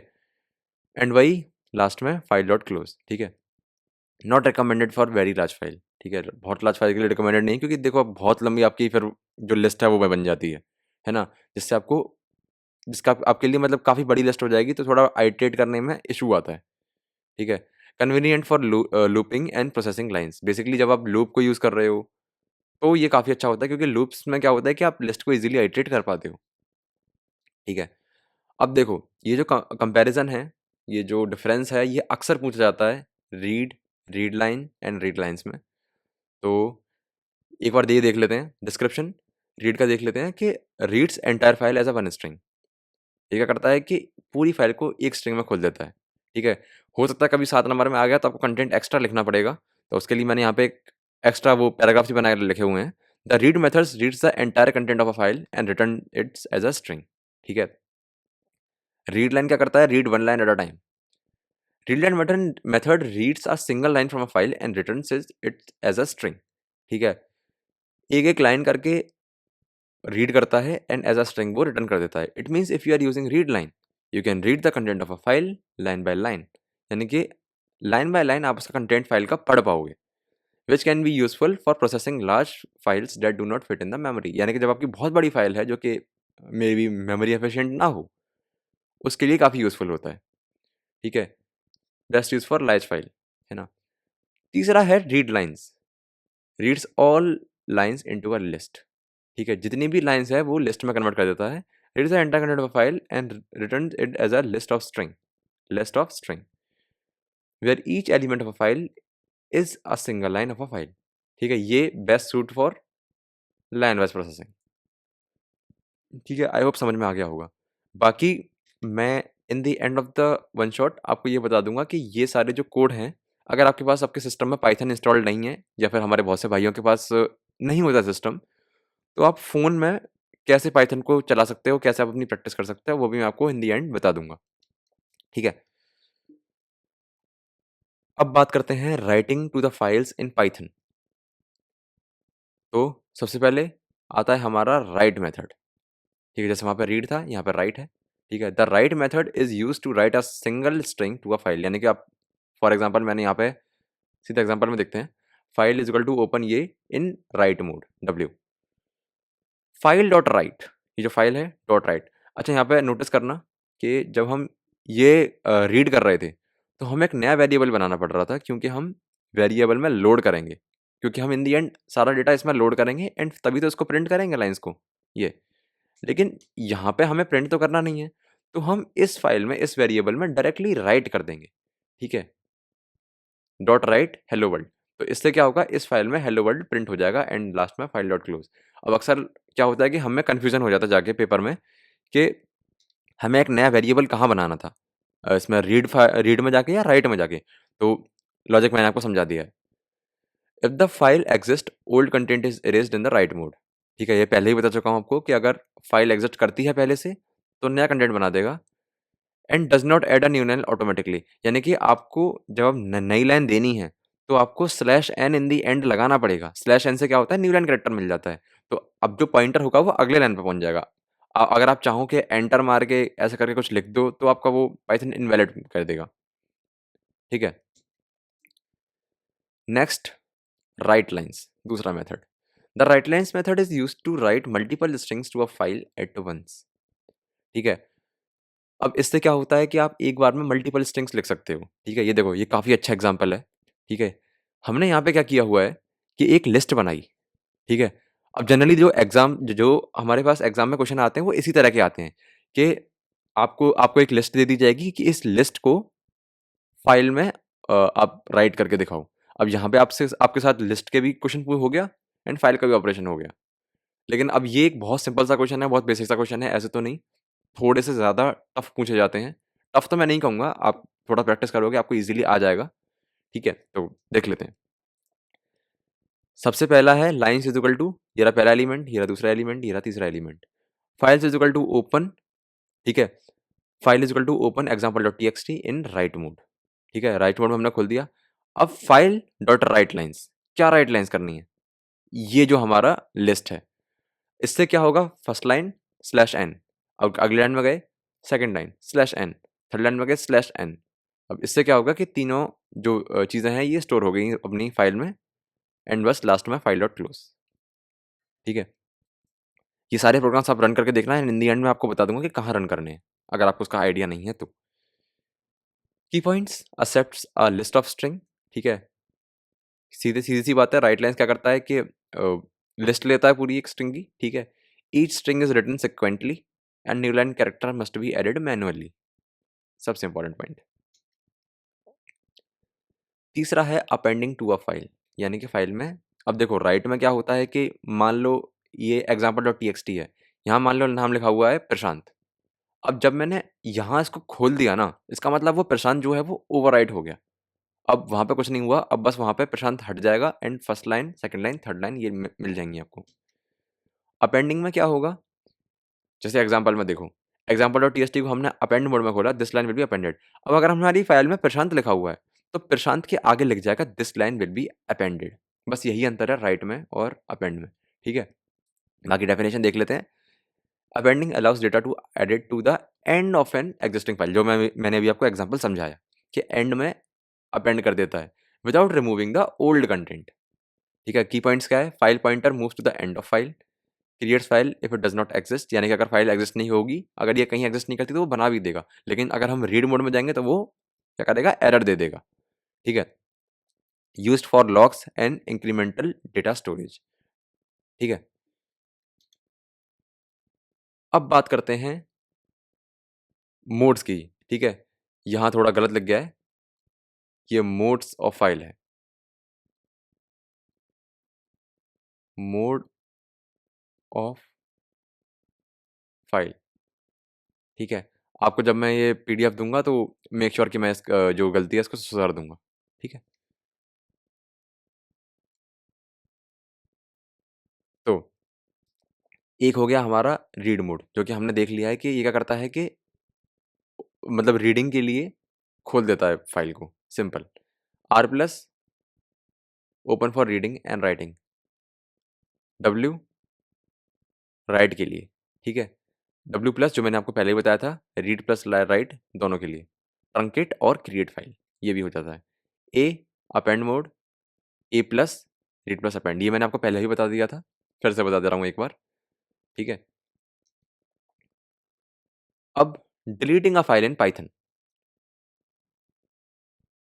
एंड वही लास्ट में फाइल डॉट क्लोज, ठीक है। Not recommended for very large file, ठीक है। बहुत लार्ज फाइल के लिए रिकमेंडेड नहीं, क्योंकि देखो अब बहुत लंबी आपकी फिर जो लिस्ट है वो बन जाती है ना। जिससे आपको जिसका आपके लिए मतलब काफ़ी बड़ी लिस्ट हो जाएगी तो थोड़ा आइटरेट करने में इशू आता है, ठीक है। Convenient for looping and processing lines, basically जब आप लूप को यूज़ कर रहे हो तो ये काफ़ी अच्छा होता है, क्योंकि लूप्स में क्या होता है कि आप लिस्ट को ईजिली आइटरेट कर पाते हो, ठीक है। अब देखो ये जो कंपैरिजन है, ये जो डिफरेंस है, ये अक्सर पूछा जाता है read read line and read lines में। तो एक बार ये देख लेते हैं डिस्क्रिप्शन रीड का, देख लेते हैं कि reads entire file as a one string. ये क्या करता है कि पूरी फाइल को एक स्ट्रिंग में खोल देता है, ठीक है। हो सकता है कभी 7 नंबर में आ गया तो आपको कंटेंट एक्स्ट्रा लिखना पड़ेगा, तो उसके लिए मैंने यहाँ पे एक एक्स्ट्रा वो पैराग्राफ्स भी बनाकर लिखे हुए हैं। The read methods reads the entire content of a file and return its as a string, ठीक है। रीड लाइन क्या करता है, read one line at a time. Read line method reads a single line from a file and returns it as a string, ठीक है। एक एक line करके रीड करता है एंड एज अ स्ट्रिंग वो रिटर्न कर देता है। It means if you are using read line you can read the content of a file line by line, यानी कि लाइन बाय लाइन आप उसका कंटेंट फाइल का पढ़ पाओगे, which can be useful for processing large files that do not fit in the memory. यानी कि जब आपकी बहुत बड़ी फाइल है जो कि मे बी मेमोरी एफिशिएंट ना हो, उसके लिए काफ़ी यूजफुल होता है, ठीक है। Best use for large file, है ना। तीसरा है read lines, reads all lines into a list, ठीक है। जितनी भी लाइन्स है वो लिस्ट में कन्वर्ट कर देता है। Reads the entire content of a file and return it as a list of string where each element of a file is a single line of a file, ठीक है। ये best suit for line wise processing, ठीक है। I hope समझ में आ गया होगा। बाकी मैं in the end of the one shot आपको ये बता दूंगा कि ये सारे जो कोड हैं, अगर आपके पास आपके सिस्टम में पाइथन इंस्टॉल्ड नहीं है या फिर हमारे बहुत से भाइयों के पास नहीं होता सिस्टम, तो आप फ़ोन में कैसे पाइथन को चला सकते हो, कैसे आप अपनी प्रैक्टिस कर सकते हो, वो भी मैं आपको इन द एंड बता दूँगा, ठीक है? अब बात करते हैं writing to the files in Python. तो सबसे पहले आता है हमारा राइट मेथड, ठीक है? जैसे वहाँ पे रीड था, यहाँ पे राइट है, ठीक है? The write method is used to write a single string to a file, यानी कि आप फॉर एग्ज़ाम्पल मैंने यहाँ पे सीधे एग्ज़ाम्पल में देखते हैं, file is equal to open ये in write mode W. File dot write, ये जो फाइल है डॉट राइट। अच्छा यहाँ पे नोटिस करना कि जब हम ये रीड कर रहे थे तो हमें एक नया वेरिएबल बनाना पड़ रहा था, क्योंकि हम वेरिएबल में लोड करेंगे, क्योंकि हम इन दी एंड सारा डेटा इसमें लोड करेंगे एंड तभी तो इसको प्रिंट करेंगे लाइंस को ये। लेकिन यहाँ पे हमें प्रिंट तो करना नहीं है, तो हम इस फाइल में इस वेरिएबल में डायरेक्टली राइट कर देंगे, ठीक है। डॉट राइट हेलो वर्ल्ड, तो इससे क्या होगा, इस फाइल में हेलो वर्ल्ड प्रिंट हो जाएगा एंड लास्ट में फाइल डॉट क्लोज। अब अक्सर क्या होता है कि हमें कन्फ्यूजन हो जाता है जाके पेपर में कि हमें एक नया वेरिएबल कहाँ बनाना था, इसमें रीड में जाके या राइट में जाके। तो लॉजिक मैंने आपको समझा दिया है। If the file exist old content is erased in the right mode, ठीक है। ये पहले ही बता चुका हूँ आपको कि अगर फाइल एग्जिस्ट करती है पहले से तो नया कंटेंट बना देगा। And does not add a new line automatically, यानी कि आपको जब आप नई लाइन देनी है तो आपको slash N in the end लगाना पड़ेगा। स्लैश एन से क्या होता है, न्यू लाइन कैरेक्टर मिल जाता है, तो अब जो पॉइंटर होगा वो अगले लाइन पे पहुंच जाएगा। अगर आप चाहो कि एंटर मार के ऐसा करके कुछ लिख दो तो आपका वो पाइथन इनवैलिड कर देगा, ठीक है। नेक्स्ट, राइट लाइन्स, दूसरा मेथड। The write lines method is use to write multiple strings to a file at once. ठीक है? अब इससे क्या होता है कि आप एक बार में मल्टीपल स्ट्रिंग्स लिख सकते हो, ठीक है? ये देखो, ये काफ़ी अच्छा एग्ज़ाम्पल है, ठीक है? हमने यहाँ पे क्या किया हुआ है कि एक लिस्ट बनाई, ठीक है? अब जनरली जो एग्ज़ाम ज जो हमारे पास एग्ज़ाम में क्वेश्चन आते हैं, वो इसी तरह के आते हैं कि आपको आपको एक लिस्ट दे दी जाएगी कि इस लिस्ट को फ़ाइल में आप राइट करके दिखाओ। अब यहाँ पे आपसे आपके साथ लिस्ट के भी क्वेश्चन हो गया एंड फ़ाइल का भी ऑपरेशन हो गया। लेकिन अब ये एक बहुत सिंपल सा क्वेश्चन है, बहुत बेसिक सा क्वेश्चन है, ऐसे तो नहीं, थोड़े से ज़्यादा टफ़ पूछे जाते हैं। टफ़ तो मैं नहीं कहूँगा, आप थोड़ा प्रैक्टिस करोगे आपको ईज़िली आ जाएगा, ठीक है? तो देख लेते हैं। सबसे पहला है लाइन्स इज़ इक्वल टू, ये रहा पहला एलिमेंट, ये रहा दूसरा एलिमेंट, ये रहा तीसरा element. Files is equal to open, ठीक है? File is equal to open example dot TXT in write mode, ठीक है? राइट मोड में हमने खोल दिया। अब फाइल डॉट राइट लाइन्स, क्या राइट लाइन्स करनी है? ये जो हमारा लिस्ट है, इससे क्या होगा? फर्स्ट लाइन स्लैश एन, अब अगली लाइन में गए, second line slash N, third line में गए स्लैश एन। अब इससे क्या होगा कि तीनों जो चीज़ें हैं ये स्टोर हो गई अपनी फाइल में एंड बस लास्ट में फाइल डॉट क्लोज, ठीक है? ये सारे प्रोग्राम्स आप रन करके देखना है, इन द एंड मैं आपको बता दूंगा कि कहाँ रन करने हैं, अगर आपको उसका आइडिया नहीं है तो। की points accepts a list of string, ठीक है? सीधी सी बात है, राइट लाइन्स क्या करता है कि लिस्ट लेता है पूरी एक स्ट्रिंग की, ठीक है? Each string is written sequentially and new line character must be added manually, सबसे इंपॉर्टेंट पॉइंट। तीसरा है अपेंडिंग टू अ फाइल, यानी कि फाइल में, अब देखो राइट में क्या होता है कि मान लो ये example dot T X T है, यहाँ मान लो नाम लिखा हुआ है प्रशांत। अब जब मैंने यहाँ इसको खोल दिया ना, इसका मतलब वो प्रशांत जो है वो ओवरराइट हो गया। अब वहाँ पे कुछ नहीं हुआ, अब बस वहाँ पे प्रशांत हट जाएगा and first line, second line, third line ये मिल जाएंगी आपको। अपेंडिंग में क्या होगा? जैसे एग्जांपल में देखो, एग्जांपल डॉट टीएक्सटी को हमने अपेंड मोड में खोला, this line will be appended. अब अगर हमारी फाइल में प्रशांत लिखा हुआ है, तो प्रशांत के आगे लिख जाएगा this line will be appended. बस यही अंतर है राइट में और अपेंड में, ठीक है? बाकी डेफिनेशन देख लेते हैं। Appending allows data to added to the end of an existing file, जो मैंने अभी आपको एग्जांपल समझाया कि एंड में अपेंड कर देता है without removing the old content, ठीक है? की पॉइंट्स क्या है? File pointer moves to the end of file, creates file if it does not exist, यानी कि अगर फाइल एग्जिस्ट नहीं होगी, अगर ये कहीं एग्जिस्ट नहीं करती तो वो बना भी देगा, लेकिन अगर हम रीड मोड में जाएंगे तो वो क्या करेगा? एरर दे देगा, ठीक है? Used for locks and incremental data storage, ठीक है? अब बात करते हैं मोड्स की, ठीक है? यहाँ थोड़ा गलत लग गया है, ये मोड्स ऑफ फाइल है, मोड ऑफ फाइल, ठीक है? आपको जब मैं ये पीडीएफ दूंगा तो मेक श्योर कि मैं जो गलती है इसको सुधार दूंगा, ठीक है? तो एक हो गया हमारा रीड मोड, जो कि हमने देख लिया है कि ये क्या करता है कि मतलब रीडिंग के लिए खोल देता है फाइल को, simple. R plus open for reading and writing, W write के लिए, ठीक है? डब्ल्यू प्लस जो मैंने आपको पहले ही बताया था, रीड प्लस राइट दोनों के लिए, ट्रंकेट और क्रिएट फाइल, ये भी हो जाता है। ए अपेंड मोड, ए प्लस रीड प्लस अपेंड, ये मैंने आपको पहले ही बता दिया था, फिर से बता दे रहा हूँ एक बार, ठीक है? अब deleting a file in Python,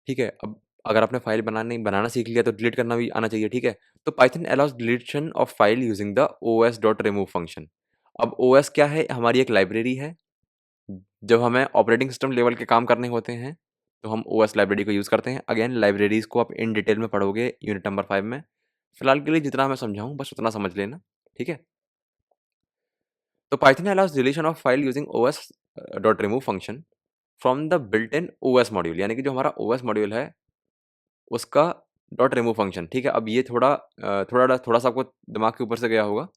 ठीक है? अब अगर आपने फाइल बनाना सीख लिया तो डिलीट करना भी आना चाहिए, ठीक है? तो Python allows deletion of file using the OS dot remove function. अब ओएस क्या है? हमारी एक लाइब्रेरी है। जब हमें ऑपरेटिंग सिस्टम लेवल के काम करने होते हैं, तो हम ओएस लाइब्रेरी को यूज़ करते हैं। अगेन लाइब्रेरीज़ को आप इन डिटेल में पढ़ोगे यूनिट नंबर 5 में। फिलहाल के लिए जितना मैं समझाऊँ बस उतना समझ लेना, ठीक है? तो Python allows deletion of file using OS dot remove function from the built in OS module, यानी कि जो हमारा ओएस मॉड्यूल है उसका डॉट रिमूव फंक्शन, ठीक है? अब ये थोड़ा-सा आपको दिमाग के ऊपर से गया होगा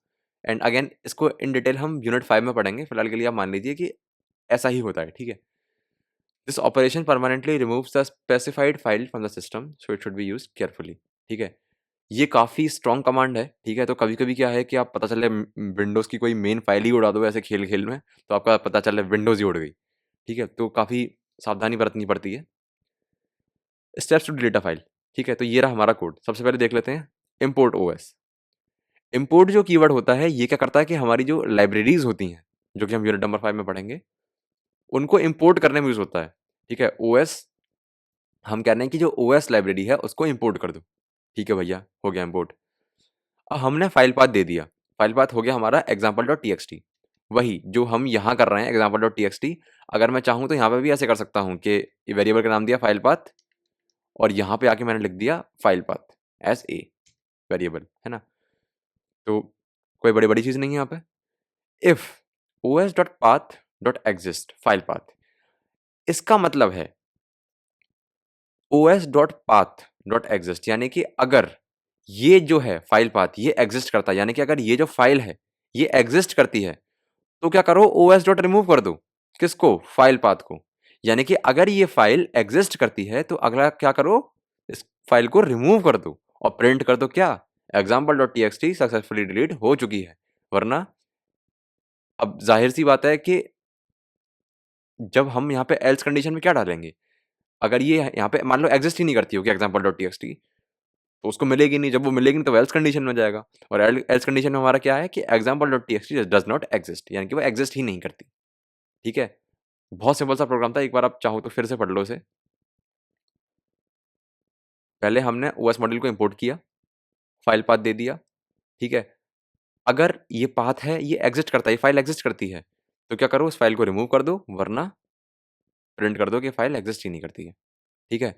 एंड अगेन इसको इन डिटेल हम यूनिट 5 में पढ़ेंगे। फिलहाल के लिए आप मान लीजिए कि ऐसा ही होता है, ठीक है? This operation permanently removes the specified file from the system, so it should be used carefully, ठीक है? ये काफ़ी स्ट्रॉन्ग कमांड है, ठीक है? तो कभी-कभी क्या है कि आप पता चले विंडोज़ की कोई मेन फाइल ही उड़ा दो ऐसे खेल-खेल में, तो आपका पता चले विंडोज़ ही उड़ गई, ठीक है? तो काफ़ी सावधानी बरतनी पड़ती है। Steps to delete a file, ठीक है? तो ये रहा हमारा कोड। सबसे पहले देख लेते हैं इम्पोर्ट ओएस। इम्पोर्ट जो कीवर्ड होता है, ये क्या करता है कि हमारी जो लाइब्रेरीज़ होती हैं, जो कि हम यूनिट नंबर 5 में पढ़ेंगे, उनको इंपोर्ट करने में यूज होता है। ठीक है, ओएस, हम कह रहे हैं कि जो ओएस लाइब्रेरी है उसको इंपोर्ट कर दो। ठीक है भैया, हो गया इंपोर्ट। अब हमने फाइल पाथ दे दिया, फाइल पाथ हो गया हमारा example dot T X T, वही जो हम यहाँ कर रहे हैं example dot T X T. अगर मैं चाहूँ तो यहाँ पे भी ऐसे कर सकता हूँ कि वेरिएबल का नाम दिया फाइल पाथ, और यहाँ पे आके मैंने लिख दिया file path S a variable, है ना। तो कोई बड़ी बड़ी चीज़ नहीं है यहाँ पे। If os dot path dot exist file path, इसका मतलब है os dot path dot exist, यानी कि अगर ये जो है फाइल पाथ ये एग्जिस्ट करता है, यानी कि अगर ये जो फाइल है ये एग्जिस्ट करती है, तो क्या करो, os डॉट रिमूव कर दो। किसको? फाइल पाथ को। यानी कि अगर ये फाइल एग्जिस्ट करती है तो अगला क्या करो, इस फाइल को रिमूव कर दो और प्रिंट कर दो क्या, example dot T X T successfully delete हो चुकी है। वरना अब जाहिर सी बात है कि जब हम यहाँ पे एल्स कंडीशन में क्या डालेंगे, अगर ये यहाँ पे मान लो एग्जिस्ट ही नहीं करती होगी example dot T X T, तो उसको मिलेगी नहीं, जब वो मिलेगी नहीं तो एल्स कंडीशन में जाएगा। और एल्स कंडीशन में हमारा क्या है कि example dot T X T does not exist, यानी कि वो एग्जिस्ट ही नहीं करती। ठीक है, बहुत सिंपल सा प्रोग्राम था, एक बार आप चाहो तो फिर से पढ़ लो इसे। पहले हमने ओएस मॉड्यूल को इंपोर्ट किया, फाइल पाथ दे दिया। ठीक है, अगर ये पाथ है ये एग्जिस्ट करता है, ये फाइल एग्जिस्ट करती है, तो क्या करो, उस फाइल को रिमूव कर दो, वरना प्रिंट कर दो कि फाइल एग्जिस्ट ही नहीं करती है। ठीक है,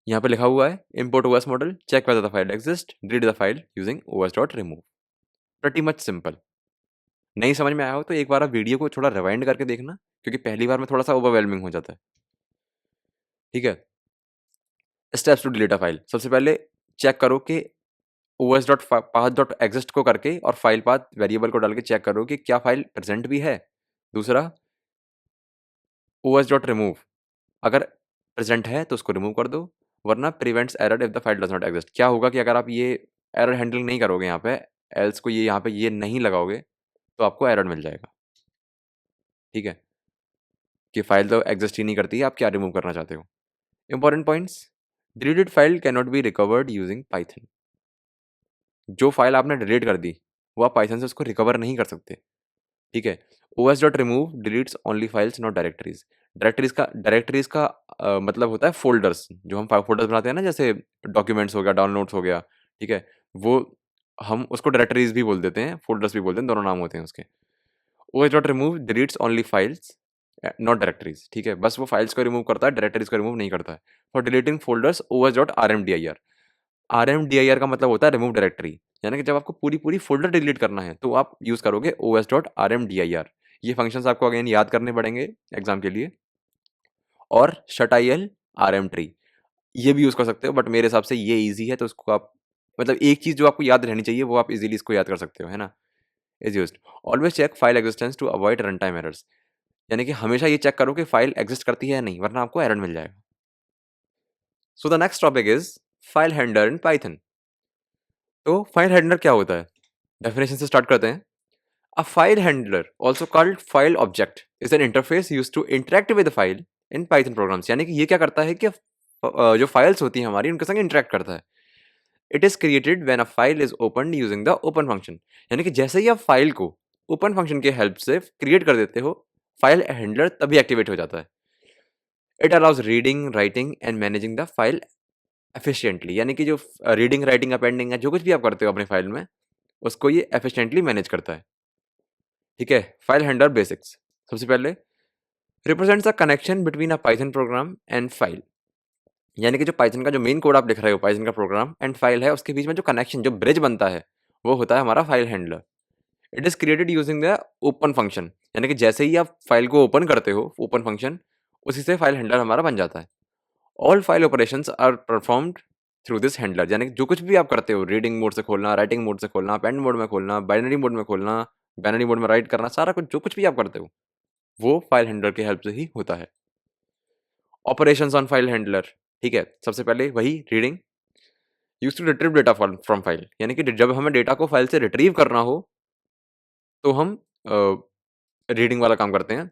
यहाँ पे लिखा हुआ है import OS model, check whether the file exists, delete the file using os.remove। pretty much simple। नहीं समझ में आया हो तो एक बार आप वीडियो को थोड़ा रिवाइंड करके देखना, क्योंकि पहली बार में थोड़ा सा ओवरवेलमिंग हो जाता है। ठीक है, steps to delete a file. सबसे पहले चेक करो कि os dot path dot exist को करके और फाइल पाथ वेरिएबल को डाल के चेक करो कि क्या फाइल प्रेजेंट भी है। दूसरा, os डॉट रिमूव, अगर प्रेजेंट है तो उसको रिमूव कर दो, वरना prevents error if the file does not exist. क्या होगा कि अगर आप ये एरर हैंडलिंग नहीं करोगे यहाँ पे, एल्स को ये यहाँ पे ये नहीं लगाओगे, तो आपको एरर मिल जाएगा। ठीक है, कि फाइल तो एग्जिस्ट ही नहीं करती है, आप क्या रिमूव करना चाहते हो। Important points, deleted file can not be recovered using Python. जो फाइल आपने डिलीट कर दी वो आप पाइथन से उसको रिकवर नहीं कर सकते। ठीक है, os dot remove deletes only files not directories. Directories का मतलब होता है फोल्डर्स, जो हम फोल्डर्स बनाते हैं ना, जैसे डॉक्यूमेंट्स हो गया, डाउनलोड्स हो गया। ठीक है, वो हम उसको डायरेक्टरीज भी बोल देते हैं, फोल्डर्स भी बोलते हैं, दोनों नाम होते हैं उसके। os dot remove deletes only files not directories. ठीक है, बस वो फाइल्स को रिमूव करता है, डायरेक्टरीज को रिमूव नहीं करता है। For deleting folders os dot R M D I R. R M D I R का मतलब होता है रिमूव डायरेक्टरी, यानी कि जब आपको पूरी पूरी फोल्डर डिलीट करना है तो आप यूज करोगे os dot R M D I R. ये फंक्शंस आपको अगेन याद करने पड़ेंगे एग्जाम के लिए। और शटाइल आर एम ट्री, ये भी यूज कर सकते हो, बट मेरे हिसाब से ये ईजी है तो उसको आप, मतलब एक चीज जो आपको याद रहनी चाहिए वो आप इजीली इसको याद कर सकते हो, है ना। Is used, always check file existence to avoid run time errors. यानी कि हमेशा ये चेक करो कि फाइल एग्जिस्ट करती है या नहीं, वरना आपको एरर मिल जाएगा। So the next topic is file handler in Python. तो फाइल हैंडलर क्या होता है, डेफिनेशन से स्टार्ट करते हैं। A file handler, also called file object, is an interface used to interact with the file in Python programs। यानी कि ये क्या करता है कि जो फाइल्स होती हैं हमारी उनके संग इंटरेक्ट करता है। It is created when a file is open using the open function. यानी कि जैसे ही आप फाइल को ओपन फंक्शन के हेल्प से क्रिएट कर देते हो, फाइल हैंडलर तभी एक्टिवेट हो जाता है। It allows reading, writing and managing the file efficiently. यानी कि जो रीडिंग, राइटिंग, अपेंडिंग है, जो कुछ भी आप करते हो अपने फाइल में, उसको ये एफिशिएंटली मैनेज करता है। ठीक है, फाइल हैंडलर बेसिक्स। सबसे पहले, represents a connection between a Python programme and file. यानी कि जो पाइथन का जो मेन कोड आप लिख रहे हो, पाइथन का प्रोग्राम एंड फाइल है, उसके बीच में जो कनेक्शन, जो ब्रिज बनता है, वो होता है हमारा file handler. It is created using the open function. यानी कि जैसे ही आप फाइल को ओपन करते हो, ओपन फंक्शन, उसी से फाइल हैंडलर हमारा बन जाता है। All file operations are performed through this handler. यानी कि जो कुछ भी आप करते हो, रीडिंग मोड से खोलना, राइटिंग मोड से खोलना, पेंड मोड में खोलना, बाइनरी मोड में खोलना, बाइनरी मोड में राइट करना, सारा कुछ जो कुछ भी आप करते हो वो फाइल हैंडलर की हेल्प से ही होता है। Operations on file handler. ठीक है, सबसे पहले वही reading, use to retrieve data from file. यानी कि जब हमें डेटा को फाइल से रिट्रीव करना हो तो हम रीडिंग वाला काम करते हैं।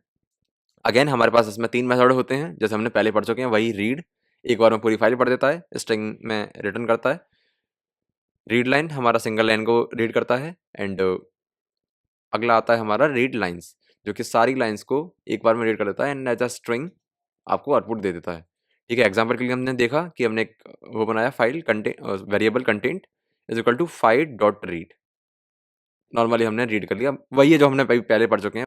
अगेन हमारे पास इसमें 3 मेथड होते हैं, जैसे हमने पहले पढ़ चुके हैं। वही रीड, एक बार में पूरी फाइल पढ़ देता है, स्ट्रिंग में रिटर्न करता है। रीड लाइन हमारा सिंगल लाइन को रीड करता है, एंड अगला आता है हमारा रीड लाइंस, जो कि सारी लाइन्स को एक बार में रीड कर देता है एंड एज अ स्ट्रिंग आपको आउटपुट दे देता है। ठीक है, एग्जाम्पल के लिए हमने देखा कि हमने एक वो बनाया file variable content is equal to file dot read. Normally हमने रीड कर लिया, वही है जो हमने पहले पढ़ चुके हैं।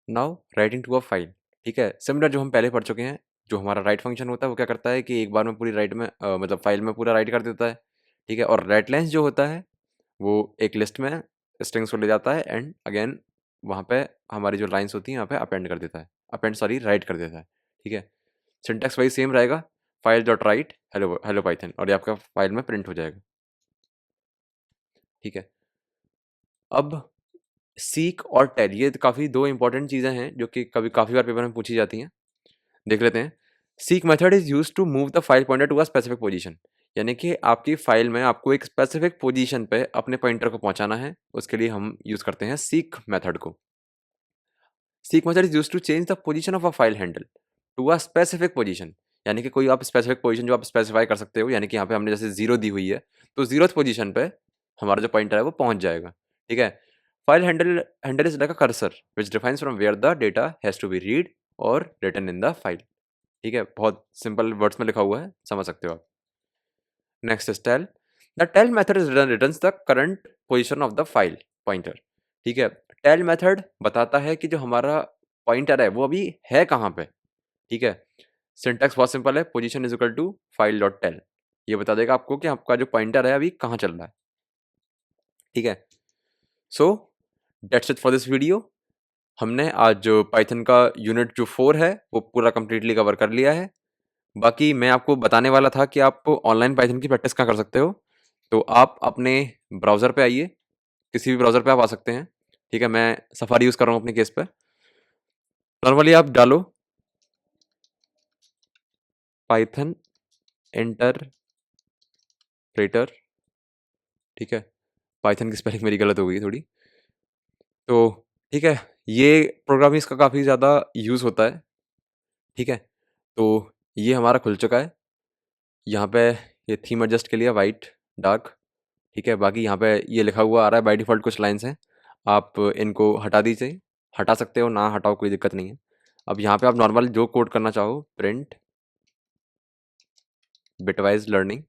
Now writing to a file, ठीक है, सिमिलर जो हम पहले पढ़ चुके हैं। जो हमारा राइट फंक्शन होता है वो क्या करता है कि एक बार में पूरी राइट में मतलब फाइल में पूरा राइट कर देता है। ठीक है, और राइट लेंस जो होता है वो एक लिस्ट में स्ट्रिंग्स को ले जाता है एंड अगेन वहाँ पे हमारी जो लाइन्स होती हैं यहाँ पे अपेंड कर देता है, अपेंड सॉरी राइट कर देता है। ठीक है, सिंटैक्स वही सेम रहेगा, file dot right hello hello Python, और ये आपका फाइल में प्रिंट हो जाएगा। ठीक है, अब सीक और टेल ये काफ़ी दो इंपॉर्टेंट चीज़ें हैं जो कि कभी काफ़ी बार पेपर में पूछी जाती हैं। देख लेते हैं। Seek method is use to move the file pointer to a specific position, यानी कि आपकी फाइल में आपको एक स्पेसिफिक पोजीशन पे अपने पॉइंटर को पहुंचाना है, उसके लिए हम यूज करते हैं सीक मेथड को। Seek method is use to change the position of a file handle to a specific position, यानी कि कोई आप स्पेसिफिक पोजीशन जो आप स्पेसिफाई कर सकते हो, यानी कि यहाँ पे हमने जैसे जीरो दी हुई है तो जीरोथ पोजीशन पे हमारा जो पॉइंटर है वो पहुंच जाएगा। ठीक है, file handle handle is like a cursor which defines from where the data has to be read और रिटन इन द फाइल। ठीक है, बहुत सिंपल वर्ड्स में लिखा हुआ है, समझ सकते हो आप। Next is tell. The tell method is returns the current position of the file pointer. ठीक है, टेल मेथड बताता है कि जो हमारा पॉइंटर है वो अभी है कहाँ पे। ठीक है, सिंटैक्स बहुत सिंपल है, position is equal to file dot tell, ये बता देगा आपको कि आपका जो पॉइंटर है अभी कहाँ चल रहा है। ठीक है, so that's it for this video. हमने आज जो पाइथन का यूनिट जो 4 है वो पूरा कंप्लीटली कवर कर लिया है। बाकी मैं आपको बताने वाला था कि आप ऑनलाइन पाइथन की प्रैक्टिस कहाँ कर सकते हो। तो आप अपने ब्राउज़र पे आइए, किसी भी ब्राउज़र पे आप आ सकते हैं। ठीक है, मैं सफारी यूज़ कर रहा हूँ अपने केस पे। नॉर्मली आप डालो पाइथन इंटरप्रेटर। ठीक है, पाइथन की स्पेलिंग मेरी गलत हो गई थोड़ी। तो ठीक है, ये प्रोग्राम इसका काफ़ी ज़्यादा यूज़ होता है। ठीक है, तो ये हमारा खुल चुका है। यहाँ पे ये थीम एडजस्ट के लिए वाइट डार्क। ठीक है, बाकी यहाँ पे ये लिखा हुआ आ रहा है बाय डिफ़ॉल्ट कुछ लाइन्स हैं, आप इनको हटा दीजिए, हटा सकते हो, ना हटाओ कोई दिक्कत नहीं है। अब यहाँ पे आप नॉर्मल जो कोड करना चाहो, प्रिंट बिटवाइज़ लर्निंग,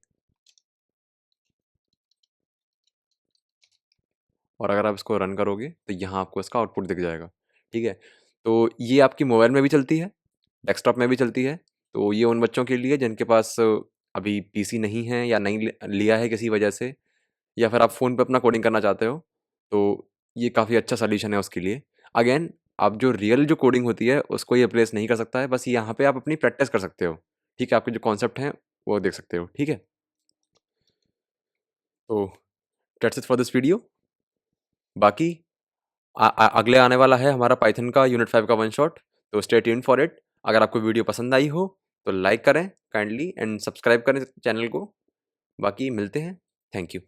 और अगर आप इसको रन करोगे तो यहाँ आपको इसका आउटपुट दिख जाएगा। ठीक है, तो ये आपकी मोबाइल में भी चलती है, डेस्कटॉप में भी चलती है। तो ये उन बच्चों के लिए जिनके पास अभी पीसी नहीं है या नहीं लिया है किसी वजह से, या फिर आप फ़ोन पे अपना कोडिंग करना चाहते हो, तो ये काफ़ी अच्छा सॉल्यूशन है उसके लिए। अगेन आप जो रियल जो कोडिंग होती है उसको ये रिप्लेस नहीं कर सकता है, बस यहाँ पे आप अपनी प्रैक्टिस कर सकते हो। ठीक है, आपके जो कॉन्सेप्ट हैं वो देख सकते हो। ठीक है, तो that's it for this video. बाकी अगले आने वाला है हमारा पाइथन का यूनिट 5 का वन शॉट, तो स्टे ट्यून्ड फॉर इट। अगर आपको वीडियो पसंद आई हो तो लाइक करें काइंडली एंड सब्सक्राइब करें चैनल को। बाकी मिलते हैं, थैंक यू।